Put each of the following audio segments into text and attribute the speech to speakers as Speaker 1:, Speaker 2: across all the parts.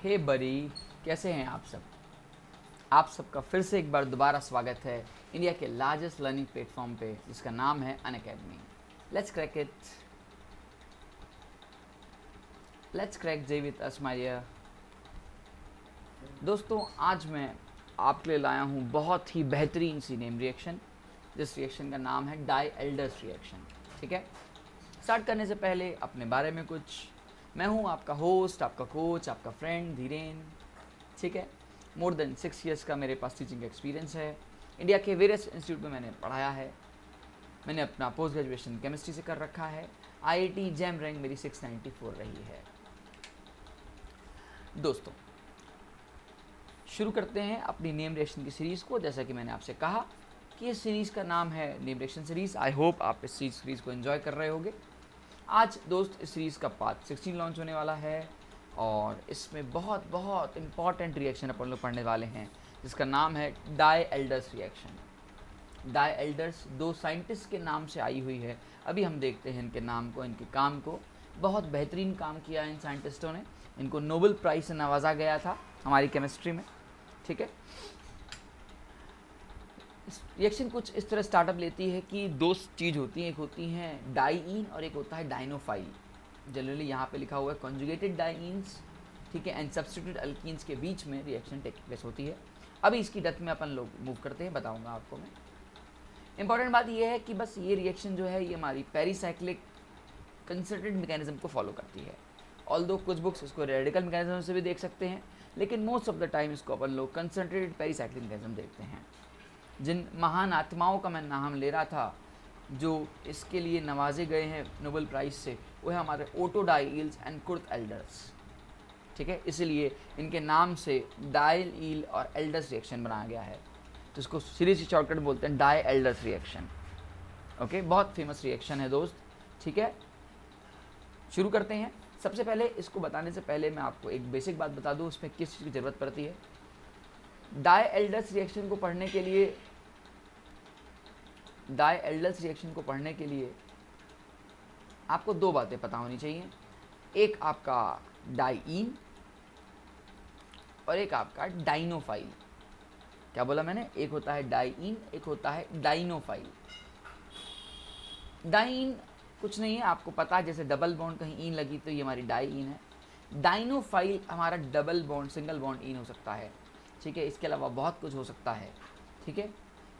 Speaker 1: हे बड़ी, कैसे हैं आप सब। आप सबका फिर से एक बार दोबारा स्वागत है इंडिया के लार्जेस्ट लर्निंग प्लेटफॉर्म पे, जिसका नाम है Unacademy. Let's crack it, let's crack J with us my dear. दोस्तों, आज मैं आपके लिए लाया हूँ बहुत ही बेहतरीन सी नेम रिएक्शन, जिस रिएक्शन का नाम है डाई एल्डर्स रिएक्शन। ठीक है, स्टार्ट करने से पहले अपने बारे में कुछ। मैं हूँ आपका होस्ट, आपका कोच, आपका फ्रेंड धीरेन। ठीक है, मोर देन 6 ईयर्स का मेरे पास टीचिंग एक्सपीरियंस है। इंडिया के वेरियस इंस्टीट्यूट में मैंने पढ़ाया है। मैंने अपना पोस्ट ग्रेजुएशन केमिस्ट्री से कर रखा है। आईआईटी जैम रैंक मेरी 694 रही है। दोस्तों, शुरू करते हैं अपनी नेम रिएक्शन की सीरीज़ को। जैसा कि मैंने आपसे कहा कि इस सीरीज़ का नाम है name reaction series. I hope आप इस सीरीज़ को एंजॉय कर रहे होंगे। आज दोस्त इस सीरीज़ का पार्ट 16 लॉन्च होने वाला है और इसमें बहुत बहुत इंपॉर्टेंट रिएक्शन अपन लोग पढ़ने वाले हैं, जिसका नाम है die elders reaction. Die elders दो साइंटिस्ट के नाम से आई हुई है। अभी हम देखते हैं इनके नाम को, इनके काम को। बहुत बेहतरीन काम किया है इन साइंटिस्टों ने। इनको नोबेल प्राइज़ से नवाजा गया था हमारी केमिस्ट्री में। ठीक है, रिएक्शन कुछ इस तरह स्टार्टअप लेती है कि दो चीज़ होती हैं, एक होती हैं डाईइन और एक होता है डाइनोफाइल। जनरली यहाँ पे लिखा हुआ है कॉन्जुगेटेड डाईइन्स, ठीक है, एंड सब्स्टिट्यूट अल्कीन्स के बीच में रिएक्शन टेक प्लेस होती है। अभी इसकी डेप्थ में अपन लोग मूव करते हैं, बताऊंगा आपको मैं। इंपॉर्टेंट बात यह है कि बस ये रिएक्शन जो है ये हमारी पेरीसाइक्लिक कंसर्टेड मैकेनिज्म को फॉलो करती है। ऑल्दो कुछ बुक्स इसको रेडिकल मैकेनिज्म से भी देख सकते हैं, लेकिन मोस्ट ऑफ द टाइम इसको अपन लोग कंसंट्रेटेड पेरीसाइक्लिक मैकेनिज्म देखते हैं। जिन महान आत्माओं का मैं नाम ले रहा था जो इसके लिए नवाजे गए हैं नोबेल प्राइज़ से, वो है हमारे Otto Diels and Kurt Alders. ठीक है, इसलिए इनके नाम से डाइल ईल और एल्डर्स रिएक्शन बनाया गया है। तो इसको सीरीज शॉर्टकट बोलते हैं डाई एल्डर्स रिएक्शन। ओके, बहुत फेमस रिएक्शन है दोस्त। ठीक है, शुरू करते हैं। सबसे पहले इसको बताने से पहले मैं आपको एक बेसिक बात बता दूं, उसमें किस चीज़ की ज़रूरत पड़ती है। डाई एल्डर्स रिएक्शन को पढ़ने के लिए आपको दो बातें पता होनी चाहिए। एक आपका डाईइन और एक आपका डाइनोफाइल। क्या बोला मैंने? एक होता है डाईइन, एक होता है डाइनोफाइल। डाईइन कुछ नहीं है, आपको पता है, जैसे डबल बॉन्ड कहीं इन लगी तो ये हमारी डाईइन है। डाइनोफाइल हमारा double bond, single bond in हो सकता है। ठीक है, इसके अलावा बहुत कुछ हो सकता है। ठीक है,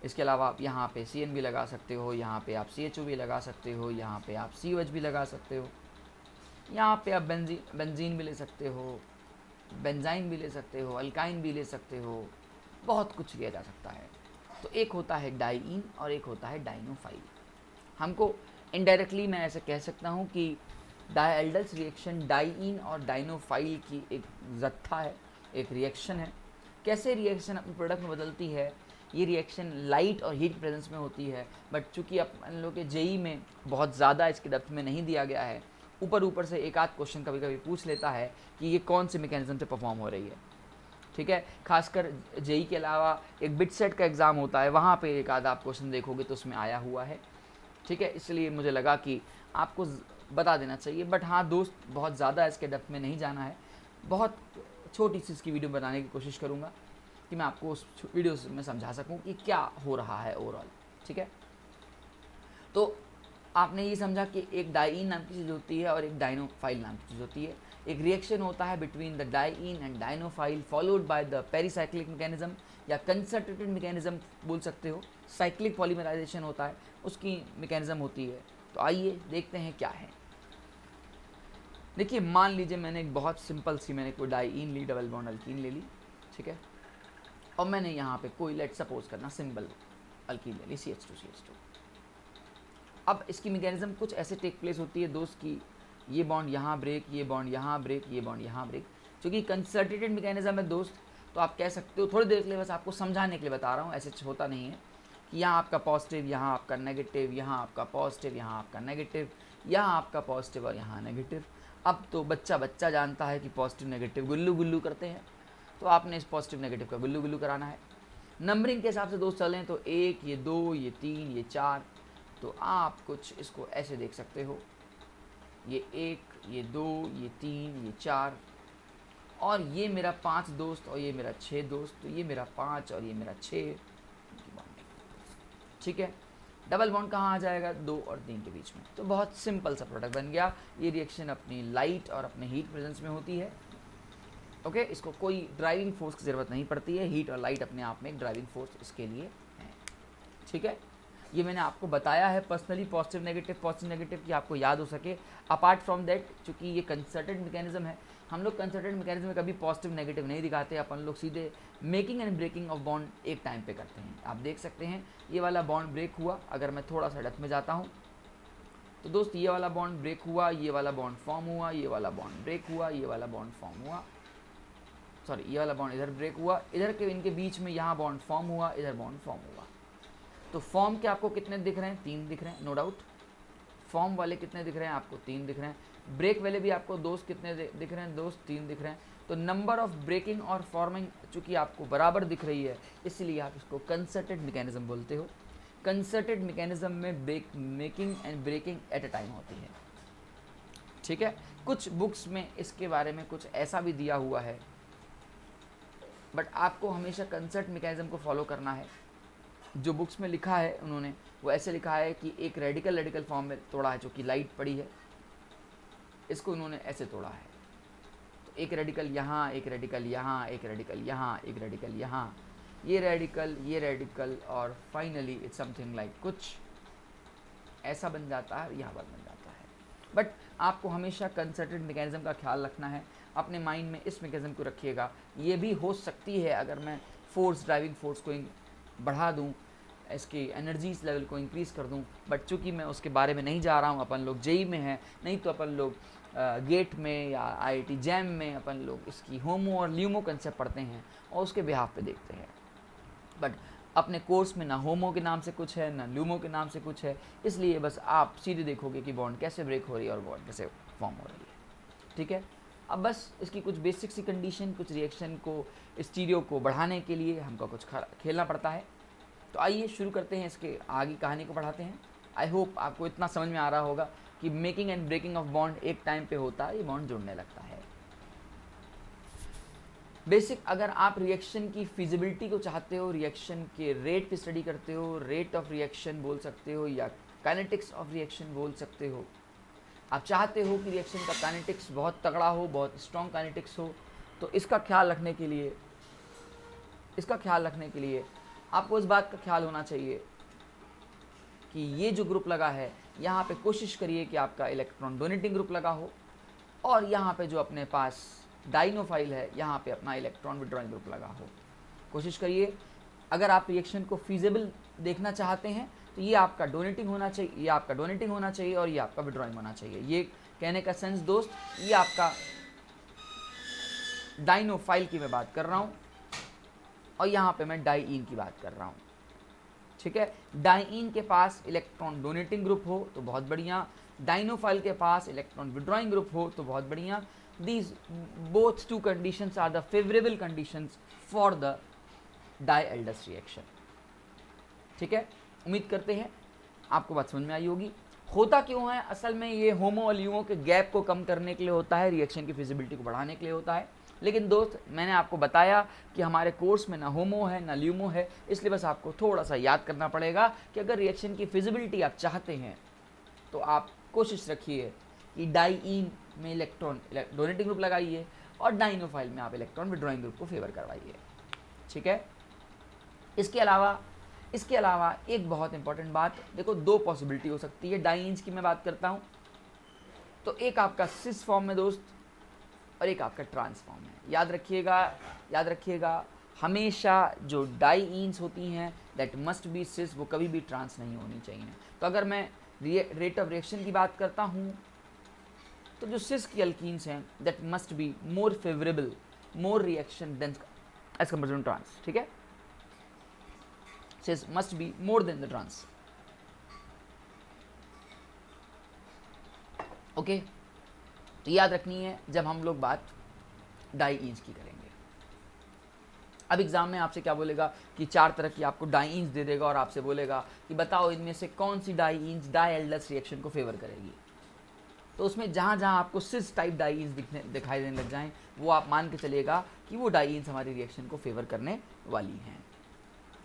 Speaker 1: इसके अलावा आप यहाँ पे CN भी लगा सकते हो, यहाँ पे आप CHO भी लगा सकते हो, यहाँ पे आप COH भी लगा सकते हो, यहाँ पे आप बेंजीन भी ले सकते हो, बेंजाइन भी ले सकते हो, अल्काइन भी ले सकते हो, बहुत कुछ लिया जा सकता है। तो एक होता है डाईइन और एक होता है डाइनोफाइल। हमको इनडायरेक्टली मैं ऐसे कह सकता हूँ कि डाई एल्डर्स रिएक्शन डाईइन और डाइनोफाइल की एक जत्था है, एक रिएक्शन है। कैसे रिएक्शन अपने प्रोडक्ट में बदलती है? ये रिएक्शन लाइट और हीट प्रेजेंस में होती है, बट चूंकि अपन लोग के जेई में बहुत ज़्यादा इसके डेप्थ में नहीं दिया गया है, ऊपर से एक आध क्वेश्चन कभी कभी पूछ लेता है कि ये कौन से मैकेनिज्म से परफॉर्म हो रही है। ठीक है, खासकर जेई के अलावा एक बिट सेट का एग्ज़ाम होता है, वहाँ पे एक आधा आप क्वेश्चन देखोगे तो उसमें आया हुआ है। ठीक है, इसलिए मुझे लगा कि आपको बता देना चाहिए। बट हाँ दोस्त, बहुत ज़्यादा इसके डेप्थ में नहीं जाना है। बहुत छोटी सी इसकी वीडियो बनाने की कोशिश करूँगा कि मैं आपको उस वीडियो में समझा सकूं कि क्या हो रहा है ओवरऑल। ठीक है, तो आपने ये समझा कि एक डाईइन नाम की चीज़ होती है और एक डाइनोफाइल नाम की चीज़ होती है। एक रिएक्शन होता है between the diene and dienophile followed by the pericyclic mechanism या कंसंट्रेटेड मैकेनिज्म बोल सकते हो। साइक्लिक पॉलीमराइजेशन होता है, उसकी मैकेनिज्म होती है। तो आइए देखते हैं क्या है। देखिए, मान लीजिए मैंने एक बहुत सिंपल सी मैंने कोई डाईइन ली, डबल बॉन्ड अल्कीन ले ली। ठीक है, और मैंने यहाँ पे कोई लेट सपोज करना सिंबल अल्कीन ले ली, CH2CH2। अब इसकी मैकेनिज्म कुछ ऐसे टेक प्लेस होती है दोस्त की ये बॉन्ड यहाँ ब्रेक, ये बॉन्ड यहाँ ब्रेक, ये बॉन्ड यहाँ ब्रेक। क्योंकि कंसर्टेटेड मैकेनिज्म है दोस्त, तो आप कह सकते हो, थोड़ी देर के लिए बस आपको समझाने के लिए बता रहा हूँ, ऐसे होता नहीं है कि यहाँ आपका पॉजिटिव, यहाँ आपका नेगेटिव, यहाँ आपका पॉजिटिव, यहाँ आपका नेगेटिव, यहाँ आपका पॉजिटिव और यहाँ नेगेटिव। अब तो बच्चा जानता है कि पॉजिटिव नेगेटिव गुल्लू गुल्लू करते हैं, तो आपने इस पॉजिटिव नेगेटिव का गुल्लू गुल्लू कराना है। नंबरिंग के हिसाब से दोस्त चलें तो 1, ये 2, ये 3, ये 4। तो आप कुछ इसको ऐसे देख सकते हो, ये 1, ये 2, ये 3, ये 4। और ये मेरा 5 दोस्त और ये मेरा 6 दोस्त, तो ये मेरा 5 और ये मेरा 6, ठीक है। डबल बॉन्ड कहाँ आ जाएगा, 2 और 3 के बीच में। तो बहुत सिंपल सा प्रोडक्ट बन गया। ये रिएक्शन अपनी लाइट और अपने हीट प्रेजेंस में होती है। ओके, इसको कोई ड्राइविंग फोर्स की ज़रूरत नहीं पड़ती है। हीट और लाइट अपने आप में एक ड्राइविंग फोर्स इसके लिए है, ठीक है। ये मैंने आपको बताया है पर्सनली, पॉजिटिव नेगेटिव कि आपको याद हो सके। अपार्ट फ्रॉम दैट, चूँकि ये कंसर्टेड मैकेनिज्म है, हम लोग कंसर्टेड मैकेनिज्म में कभी पॉजिटिव नेगेटिव नहीं दिखाते। अपन लोग सीधे making and breaking of bond एक टाइम पे करते हैं। आप देख सकते हैं ये वाला बॉन्ड ब्रेक हुआ। अगर मैं थोड़ा सा डेप्थ में जाता हूँ तो दोस्त ये वाला बॉन्ड ब्रेक हुआ, ये वाला बॉन्ड फॉर्म हुआ, ये वाला बॉन्ड ब्रेक हुआ, ये वाला बॉन्ड फॉर्म हुआ, सॉरी ये वाला बॉन्ड इधर ब्रेक हुआ, इधर के इनके बीच में यहाँ बॉन्ड फॉर्म हुआ, इधर बॉन्ड फॉर्म हुआ। तो फॉर्म के आपको कितने दिख रहे हैं, 3 दिख रहे हैं, नो डाउट। फॉर्म वाले कितने दिख रहे हैं आपको, 3 दिख रहे हैं। ब्रेक वाले भी आपको दोस्त कितने दिख रहे हैं, दोस्त 3 दिख रहे हैं। तो नंबर ऑफ ब्रेकिंग और फॉर्मिंग चूँकि आपको बराबर दिख रही है, इसलिए आप इसको कंसर्टेड मैकेनिज्म बोलते हो। कंसर्टेड मैकेनिज्म में break making and breaking at a time होती है, ठीक है। कुछ बुक्स में इसके बारे में कुछ ऐसा भी दिया हुआ है, बट आपको हमेशा कंसर्ट मैकेनिज्म को फॉलो करना है। जो बुक्स में लिखा है उन्होंने वो ऐसे लिखा है कि एक रेडिकल फॉर्म में तोड़ा है, जो कि लाइट पड़ी है, इसको उन्होंने ऐसे तोड़ा है। तो एक रेडिकल यहाँ, एक रेडिकल यहाँ, एक रेडिकल यहाँ, एक रेडिकल यहाँ, ये रेडिकल और फाइनली इट्स समथिंग लाइक कुछ ऐसा बन जाता है, यहाँ पर बन जाता है। बट आपको हमेशा कंसर्टेड मैकेनिज्म का ख्याल रखना है। अपने माइंड में इस मैकेनिज्म को रखिएगा। ये भी हो सकती है अगर मैं ड्राइविंग फोर्स को बढ़ा दूं, इसकी एनर्जीज लेवल को इंक्रीज़ कर दूं, बट चूँकि मैं उसके बारे में नहीं जा रहा हूं, अपन लोग जेई में हैं, नहीं तो अपन लोग गेट में या आईआईटी जैम में अपन लोग इसकी होमो और ल्यूमो कंसेप्ट पढ़ते हैं और उसके बिहाफ पे देखते हैं। बट अपने कोर्स में ना होमो के नाम से कुछ है ना ल्यूमो के नाम से कुछ है, इसलिए बस आप सीधे देखोगे कि बॉन्ड कैसे ब्रेक हो रही है और बॉन्ड कैसे फॉर्म हो रही है, ठीक है। अब बस इसकी कुछ बेसिक सी कंडीशन, कुछ रिएक्शन को, स्टीरियो को बढ़ाने के लिए हमको कुछ खेलना पड़ता है। तो आइए शुरू करते हैं, इसके आगे कहानी को बढ़ाते हैं। आई होप आपको इतना समझ में आ रहा होगा कि making and breaking of bond एक टाइम पे होता है, ये बॉन्ड जुड़ने लगता है। बेसिक, अगर आप रिएक्शन की फिजिबिलिटी को चाहते हो, रिएक्शन के रेट की स्टडी करते हो, रेट ऑफ रिएक्शन बोल सकते हो या काइनेटिक्स ऑफ रिएक्शन बोल सकते हो, आप चाहते हो कि रिएक्शन का काइनेटिक्स बहुत तगड़ा हो, बहुत स्ट्रॉन्ग काइनेटिक्स हो, तो इसका ख्याल रखने के लिए आपको इस बात का ख्याल होना चाहिए कि ये जो ग्रुप लगा है, यहाँ पे कोशिश करिए कि आपका इलेक्ट्रॉन डोनेटिंग ग्रुप लगा हो, और यहाँ पे जो अपने पास डाइनोफाइल है, यहाँ पे अपना इलेक्ट्रॉन विड्रॉइंग ग्रुप लगा हो। कोशिश करिए, अगर आप रिएक्शन को फीजिबल देखना चाहते हैं तो ये आपका डोनेटिंग होना चाहिए, ये आपका डोनेटिंग होना चाहिए और ये आपका विड्रॉइंग होना चाहिए। ये कहने का सेंस दोस्त, ये आपका डाइनोफाइल की मैं बात कर रहा हूँ और यहाँ पे मैं डाइईन की बात कर रहा हूँ, ठीक है। डाइईन के पास इलेक्ट्रॉन डोनेटिंग ग्रुप हो तो बहुत बढ़िया, डाइनोफाइल के पास इलेक्ट्रॉन विड्रॉइंग ग्रुप हो तो बहुत बढ़िया। These both two conditions are the favorable conditions for the Dye-Aldous reaction, ठीक है। उम्मीद करते हैं आपको बात समझ में आई होगी। होता क्यों है, असल में ये होमो और ल्यूमो के गैप को कम करने के लिए होता है, रिएक्शन की फिजिबिलिटी को बढ़ाने के लिए होता है। लेकिन दोस्त, मैंने आपको बताया कि हमारे कोर्स में ना होमो है ना ल्यूमो है, इसलिए बस आपको थोड़ा सा याद करना पड़ेगा कि अगर रिएक्शन की फिजिबिलिटी आप चाहते हैं तो आप कोशिश रखिए कि डाइईन में इलेक्ट्रॉन डोनेटिंग ग्रुप लगाइए और डाइनोफाइल में आप इलेक्ट्रॉन विड्रॉइंग ग्रुप को फेवर करवाइए, ठीक है। इसके अलावा एक बहुत इंपॉर्टेंट बात, देखो 2 पॉसिबिलिटी हो सकती है। डाइईन्स की मैं बात करता हूँ तो एक आपका सिस फॉर्म में दोस्त और एक आपका ट्रांस फॉर्म में। याद रखिएगा हमेशा जो डाइईन्स होती हैं दैट मस्ट बी सिस, वो कभी भी ट्रांस नहीं होनी चाहिए। तो अगर मैं रेट ऑफ रिएक्शन की बात करता हूँ तो जो सिस की अल्कीन्स हैं that must be more favourable, more reaction than as compared to trans, ठीक है। Cis must be more than the trans, okay. तो याद रखनी है जब हम लोग बात डाइईन्स की करेंगे। अब एग्जाम में आपसे क्या बोलेगा कि 4 तरह की आपको डाइईन्स दे देगा और आपसे बोलेगा कि बताओ इनमें से कौन सी डाइईन्स डाई-एल्डस रिएक्शन को फेवर करेगी। तो उसमें जहाँ जहाँ आपको सिस टाइप डाइन्स दिखाई देने लग जाएं, वो आप मान के चलिएगा कि वो डाइन्स हमारी रिएक्शन को फेवर करने वाली हैं।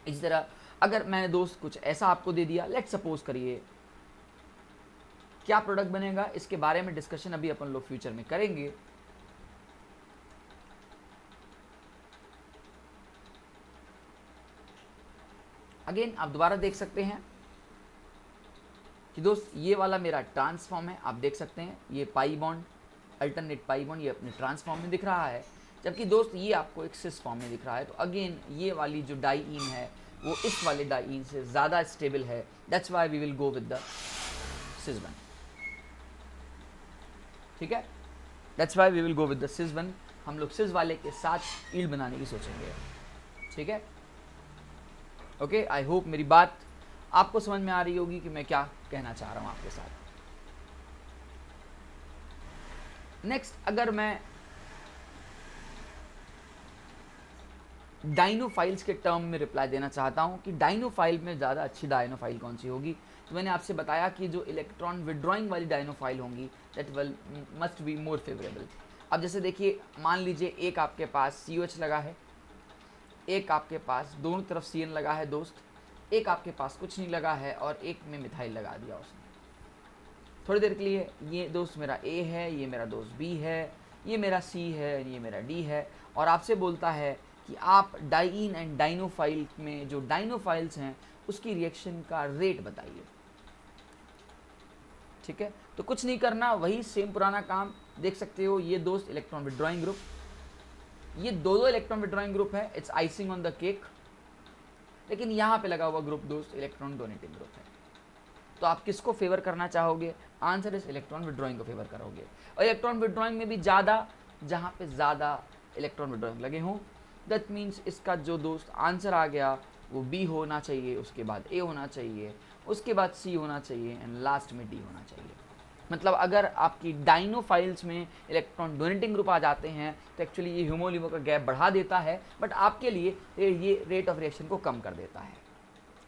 Speaker 1: इसी तरह अगर मैंने दोस्त कुछ ऐसा आपको दे दिया, लेट्स सपोज करिए, क्या प्रोडक्ट बनेगा इसके बारे में डिस्कशन अभी अपन लोग फ्यूचर में करेंगे। अगेन आप दोबारा देख सकते हैं कि दोस्त ये वाला मेरा ट्रांसफॉर्म है, आप देख सकते हैं ये pi bond, alternate pi bond ये अपने ट्रांसफॉर्म में दिख रहा है, जबकि दोस्त ये आपको एक सिस फॉर्म में दिख रहा है। तो अगेन ये वाली जो डाइईन है वो इस वाले डाइईन से ज़्यादा स्टेबल है, that's why we will go with the cis one. ठीक है, that's why we will go with the cis one. हम लोग सिस वाले के साथ ईल्ड बनाने की सोचेंगे। ठीक है, ओके, आई होप मेरी बात आपको समझ में आ रही होगी कि मैं क्या कहना चाह रहा हूं आपके साथ। नेक्स्ट अगर मैं डाइनोफाइल्स के टर्म में रिप्लाई देना चाहता हूं कि डाइनोफाइल में ज़्यादा अच्छी डाइनोफाइल कौन सी होगी, तो मैंने आपसे बताया कि जो इलेक्ट्रॉन विड्रॉइंग वाली डाइनोफाइल होंगी that will must be more favourable. अब जैसे देखिए, मान लीजिए एक आपके पास COH लगा है, एक आपके पास दोनों तरफ CN लगा है दोस्त, एक आपके पास कुछ नहीं लगा है और एक में मिथाइल लगा दिया उसने। थोड़ी देर के लिए ये दोस्त मेरा A है, ये मेरा दोस्त B है, ये मेरा C है, ये मेरा D है, और आपसे बोलता है कि आप डाइईन एंड डाइनोफाइल में जो डाइनोफाइल्स हैं उसकी रिएक्शन का रेट बताइए। ठीक है, तो कुछ नहीं करना, वही सेम पुराना काम देख सकते हो। ये दोस्त इलेक्ट्रॉन विड्रॉइंग ग्रुप, ये दो इलेक्ट्रॉन विड्रॉइंग ग्रुप है, it's icing on the cake. लेकिन यहाँ पे लगा हुआ ग्रुप दोस्त इलेक्ट्रॉन डोनेटिंग ग्रुप है। तो आप किसको फेवर करना चाहोगे? आंसर इस इलेक्ट्रॉन विड्रॉइंग को फेवर करोगे। और इलेक्ट्रॉन विड्रॉइंग में भी ज़्यादा, जहाँ पे ज़्यादा इलेक्ट्रॉन विड्रॉइंग लगे हों, दैट मीन्स इसका जो दोस्त आंसर आ गया वो B होना चाहिए, उसके बाद A होना चाहिए, उसके बाद C होना चाहिए एंड लास्ट में D होना चाहिए। मतलब अगर आपकी डाइनोफाइल्स में इलेक्ट्रॉन डोनेटिंग ग्रुप आ जाते हैं तो एक्चुअली ये ह्यूमो-LUMO का गैप बढ़ा देता है, बट आपके लिए ये रेट ऑफ रिएक्शन को कम कर देता है।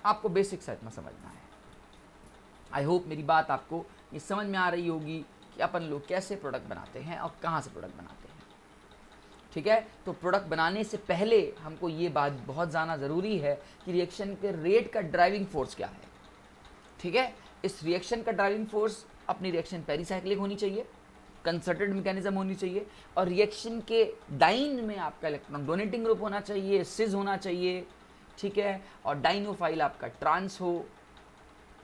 Speaker 1: आपको बेसिक सा इतना समझना है। आई होप मेरी बात आपको ये समझ में आ रही होगी कि अपन लोग कैसे प्रोडक्ट बनाते हैं और कहाँ से प्रोडक्ट बनाते हैं। ठीक है, तो प्रोडक्ट बनाने से पहले हमको ये बात बहुत जानना ज़रूरी है कि रिएक्शन के रेट का ड्राइविंग फोर्स क्या है। ठीक है, इस रिएक्शन का ड्राइविंग फोर्स अपनी रिएक्शन पेरिसाइक्लिक होनी चाहिए, कंसर्टेड मैकेनिज्म होनी चाहिए, और रिएक्शन के डाइन में आपका इलेक्ट्रॉन डोनेटिंग ग्रुप होना चाहिए, सिस होना चाहिए। ठीक है, और डाइनोफाइल आपका ट्रांस हो,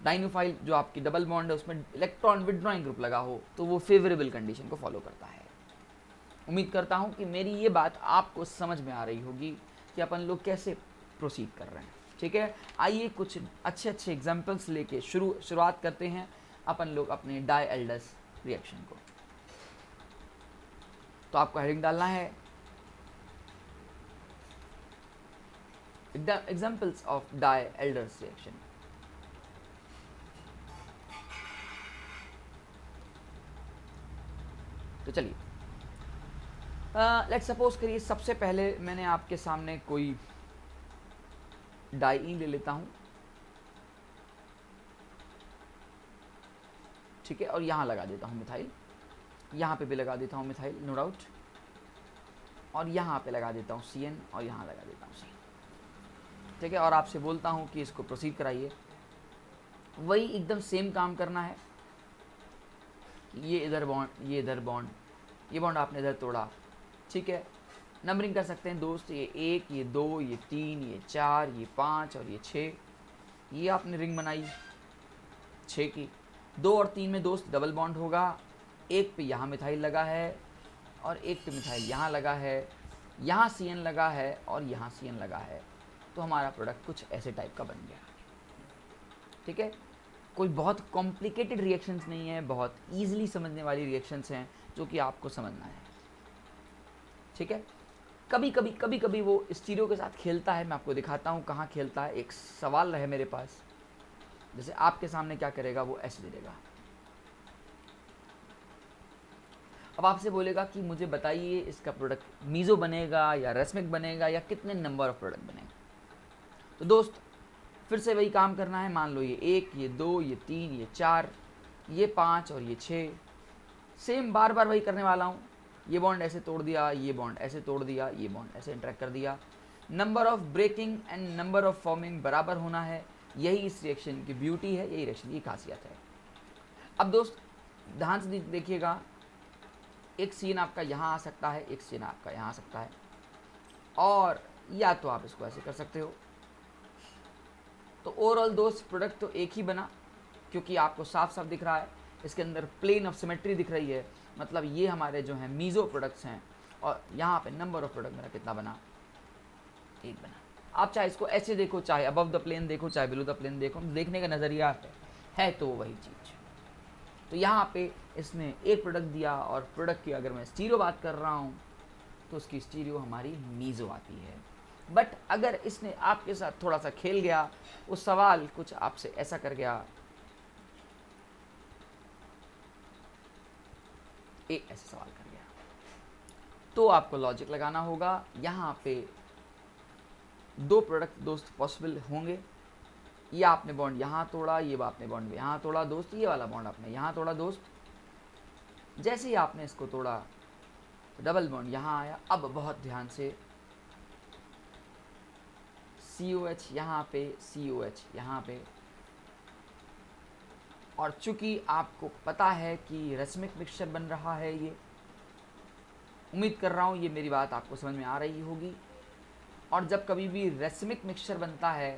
Speaker 1: डाइनोफाइल जो आपकी डबल बॉन्ड है उसमें इलेक्ट्रॉन विड्रॉइंग ग्रुप लगा हो, तो वो फेवरेबल कंडीशन को फॉलो करता है। उम्मीद करता हूँ कि मेरी ये बात आपको समझ में आ रही होगी कि अपन लोग कैसे प्रोसीड कर रहे हैं। ठीक है, आइए कुछ अच्छे अच्छे एग्जाम्पल्स लेके शुरुआत करते हैं अपन लोग अपने डाई-एल्डर्स रिएक्शन को। तो आपको हेडिंग डालना है एग्जाम्पल्स ऑफ डाई-एल्डर्स रिएक्शन। तो चलिए लेट्स सपोज करिए सबसे पहले मैंने आपके सामने कोई डाइईन ले लेता हूं, ठीक है, और यहाँ लगा देता हूँ मिथाइल, यहाँ पे भी लगा देता हूँ मिथाइल नो डाउट, और यहाँ पे लगा देता हूँ CN और यहाँ लगा देता हूँ CN। ठीक है, और आपसे बोलता हूँ कि इसको प्रोसीड कराइए। वही एकदम सेम काम करना है, ये इधर बॉन्ड, ये इधर बॉन्ड, ये बॉन्ड आपने इधर तोड़ा। ठीक है, नंबरिंग कर सकते हैं दोस्त, ये 1, ये 2, ये 3, ये 4, ये 5 और ये 6। ये आपने रिंग बनाई 6 की। 2 और 3 में दोस्त डबल बॉन्ड होगा, एक पे यहाँ मिथाइल लगा है और एक पे मिथाइल यहाँ लगा है, यहाँ CN लगा है और यहाँ CN लगा है। तो हमारा प्रोडक्ट कुछ ऐसे टाइप का बन गया। ठीक है, कोई बहुत कॉम्प्लिकेटेड रिएक्शंस नहीं है, बहुत ईजिली समझने वाली रिएक्शंस हैं जो कि आपको समझना है। ठीक है, कभी कभी वो स्टीरियो के साथ खेलता है, मैं आपको दिखाता हूँ कहाँ खेलता है। एक सवाल है मेरे पास, जैसे आपके सामने क्या करेगा, वो ऐसे दे देगा। अब आपसे बोलेगा कि मुझे बताइए इसका प्रोडक्ट मीज़ो बनेगा या रेस्मिक बनेगा या कितने नंबर ऑफ प्रोडक्ट बनेगा। तो दोस्त फिर से वही काम करना है। मान लो ये 1, ये 2, ये 3, ये 4, ये 5 और ये 6, सेम बार बार वही करने वाला हूँ। ये बॉन्ड ऐसे तोड़ दिया, ये बॉन्ड ऐसे तोड़ दिया, ये बॉन्ड ऐसे इंटरेक्ट कर दिया। Number of breaking and number of forming बराबर होना है, यही इस रिएक्शन की ब्यूटी है, यही रिएक्शन की खासियत है। अब दोस्त ध्यान से देखिएगा, एक सीन आपका यहाँ आ सकता है, एक सीन आपका यहाँ आ सकता है, और या तो आप इसको ऐसे कर सकते हो। तो ओवरऑल दोस्त प्रोडक्ट तो एक ही बना, क्योंकि आपको साफ साफ दिख रहा है इसके अंदर प्लेन ऑफ सिमेट्री दिख रही है, मतलब ये हमारे जो हैं मीज़ो प्रोडक्ट्स हैं। और यहाँ पे नंबर ऑफ प्रोडक्ट मेरा कितना बना, एक बना। आप चाहे इसको ऐसे देखो, चाहे अबव द प्लेन देखो, चाहे बिलो द प्लेन देखो, देखने का नज़रिया है तो वही चीज़। तो यहाँ पे इसने एक प्रोडक्ट दिया, और प्रोडक्ट की अगर मैं स्टीरियो बात कर रहा हूँ तो उसकी स्टीरियो हमारी मीज़ो आती है। बट अगर इसने आपके साथ थोड़ा सा खेल गया, वो सवाल कुछ आपसे ऐसा कर गया, एक ऐसा सवाल कर गया, तो आपको लॉजिक लगाना होगा। यहाँ पे दो प्रोडक्ट दोस्त पॉसिबल होंगे, या आपने बॉन्ड यहाँ तोड़ा, ये आपने बॉन्ड यहाँ तोड़ा दोस्त, ये वाला बॉन्ड आपने यहाँ तोड़ा दोस्त। जैसे ही आपने इसको तोड़ा, डबल बॉन्ड यहाँ आया। अब बहुत ध्यान से, COH यहाँ पे, COH यहाँ पे, और चूंकि आपको पता है कि रस्मिक मिक्सचर बन रहा है, ये उम्मीद कर रहा हूँ ये मेरी बात आपको समझ में आ रही होगी। और जब कभी भी रस्मिक मिक्सचर बनता है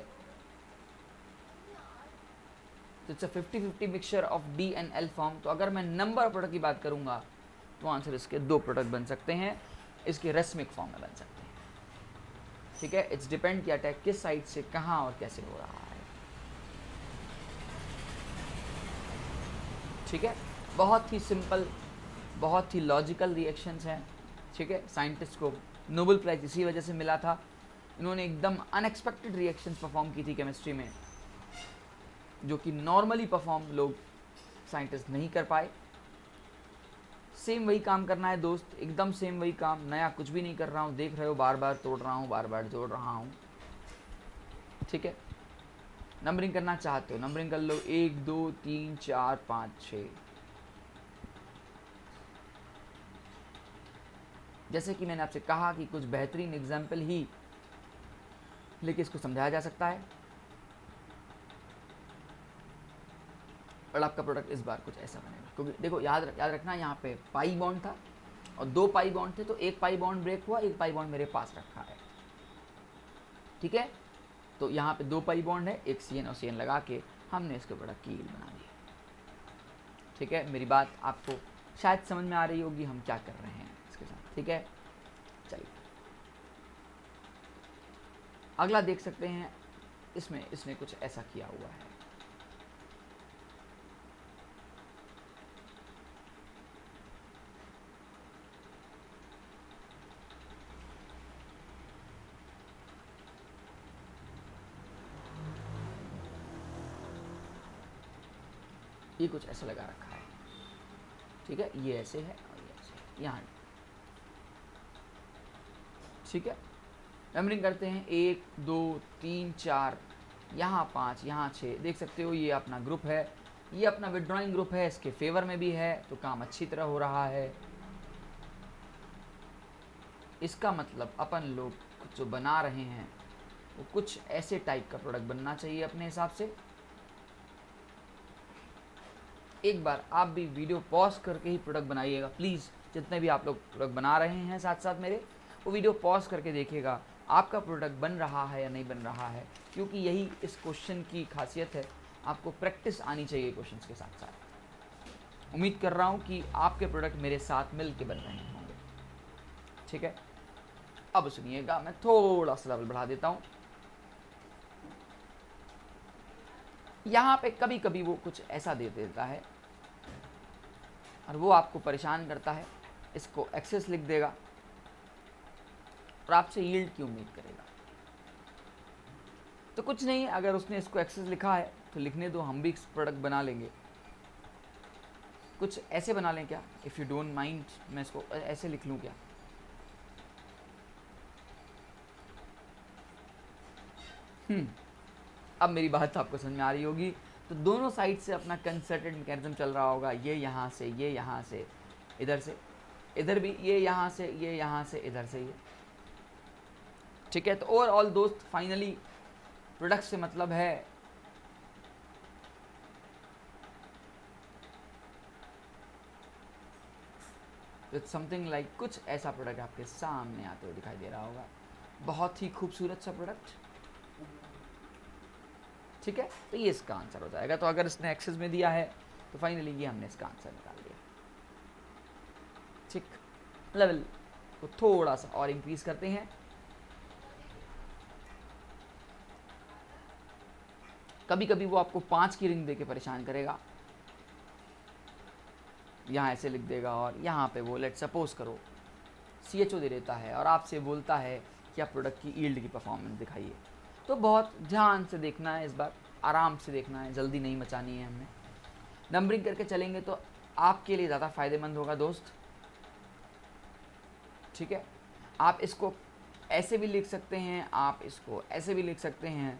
Speaker 1: तो it's a 50-50 mixture of D and L form. तो अगर मैं नंबर ऑफ प्रोडक्ट की बात करूँगा तो आंसर इसके दो प्रोडक्ट बन सकते हैं, इसके रस्मिक फॉर्म में बन सकते हैं। ठीक है, इट्स डिपेंड किया है किस साइड से कहाँ और कैसे हो रहा है। ठीक है, बहुत ही सिंपल, बहुत ही लॉजिकल रिएक्शंस हैं। ठीक है, साइंटिस्ट को नोबेल प्राइज इसी वजह से मिला था, इन्होंने एकदम अनएक्सपेक्टेड रिएक्शंस परफॉर्म की थी केमिस्ट्री में, जो कि नॉर्मली परफॉर्म लोग साइंटिस्ट नहीं कर पाए। सेम वही काम करना है दोस्त, एकदम सेम वही काम, नया कुछ भी नहीं कर रहा हूँ। देख रहे हो बार बार तोड़ रहा हूँ, बार बार जोड़ रहा हूँ। ठीक है, नंबरिंग करना चाहते हो नंबरिंग कर लो, 1 2 3 4 5 6। जैसे कि मैंने आपसे कहा कि कुछ बेहतरीन एग्जाम्पल ही लेकिन इसको समझाया जा सकता है। और आपका प्रोडक्ट इस बार कुछ ऐसा बनेगा, क्योंकि देखो याद रखना, यहाँ पे पाई बॉन्ड था और दो पाई बॉन्ड थे, तो एक पाई बॉन्ड ब्रेक हुआ, एक पाई बॉन्ड मेरे पास रखा है। ठीक है, तो यहाँ पे दो पाई बॉन्ड है, एक CN और CN लगा के हमने इसके प्रोडक्ट की यील्ड बना दी। ठीक है, मेरी बात आपको शायद समझ में आ रही होगी हम क्या कर रहे हैं इसके साथ। ठीक है, चलिए अगला देख सकते हैं। इसमें इसने कुछ ऐसा किया हुआ है, ये कुछ ऐसा लगा रखा है। ठीक है, ये ऐसे है और ये ऐसे है यहाँ। ठीक है, नंबरिंग करते हैं, 1 2 3 4, यहाँ 5, यहाँ 6। देख सकते हो ये अपना ग्रुप है, ये अपना विड्रॉइंग ग्रुप है, इसके फेवर में भी है, तो काम अच्छी तरह हो रहा है। इसका मतलब अपन लोग जो बना रहे हैं वो कुछ ऐसे टाइप का प्रोडक्ट बनना चाहिए अपने हिसाब से। एक बार आप भी वीडियो पॉज करके ही प्रोडक्ट बनाइएगा प्लीज़। जितने भी आप लोग प्रोडक्ट बना रहे हैं साथ साथ मेरे, वो वीडियो पॉज करके देखिएगा आपका प्रोडक्ट बन रहा है या नहीं बन रहा है, क्योंकि यही इस क्वेश्चन की खासियत है। आपको प्रैक्टिस आनी चाहिए क्वेश्चंस के साथ साथ। उम्मीद कर रहा हूँ कि आपके प्रोडक्ट मेरे साथ मिल के बन रहे होंगे। ठीक है, अब सुनिएगा, मैं थोड़ा सा लेवल बढ़ा देता हूँ। यहाँ पे कभी कभी वो कुछ ऐसा दे देता है और वो आपको परेशान करता है, इसको एक्सेस लिख देगा और आपसे यील्ड की उम्मीद करेगा। तो कुछ नहीं, अगर उसने इसको एक्सेस लिखा है तो लिखने दो, हम भी प्रोडक्ट बना लेंगे। कुछ ऐसे बना लें क्या, इफ़ यू डोंट माइंड, मैं इसको ऐसे लिख लूँ क्या? अब मेरी बात आपको समझ में आ रही होगी। तो दोनों साइड से अपना कंसर्टेड मैकेनिज्म चल रहा होगा, ये यहाँ से, ये यहाँ से, इधर से इधर भी, ये यहाँ से, ये यहाँ से, इधर से ये, ठीक है। तो ओवरऑल दोस्त फाइनली प्रोडक्ट से मतलब है विथ समथिंग लाइक, कुछ ऐसा प्रोडक्ट आपके सामने आते हुए दिखाई दे रहा होगा। बहुत ही खूबसूरत सा प्रोडक्ट, ठीक है। तो ये इसका आंसर हो जाएगा। तो अगर इसने एक्सेस में दिया है तो फाइनली ये हमने इसका आंसर निकाल दिया, ठीक। लेवल को थोड़ा सा और इंक्रीज करते हैं। कभी कभी वो आपको 5 की रिंग देके परेशान करेगा, यहाँ ऐसे लिख देगा और यहाँ पे वो लेट सपोज करो CHO दे देता है और आपसे बोलता है कि आप प्रोडक्ट की यील्ड की परफॉर्मेंस दिखाइए। तो बहुत ध्यान से देखना है, इस बार आराम से देखना है, जल्दी नहीं मचानी है हमने। नंबरिंग करके चलेंगे तो आपके लिए ज़्यादा फायदेमंद होगा दोस्त, ठीक है। आप इसको ऐसे भी लिख सकते हैं, आप इसको ऐसे भी लिख सकते हैं,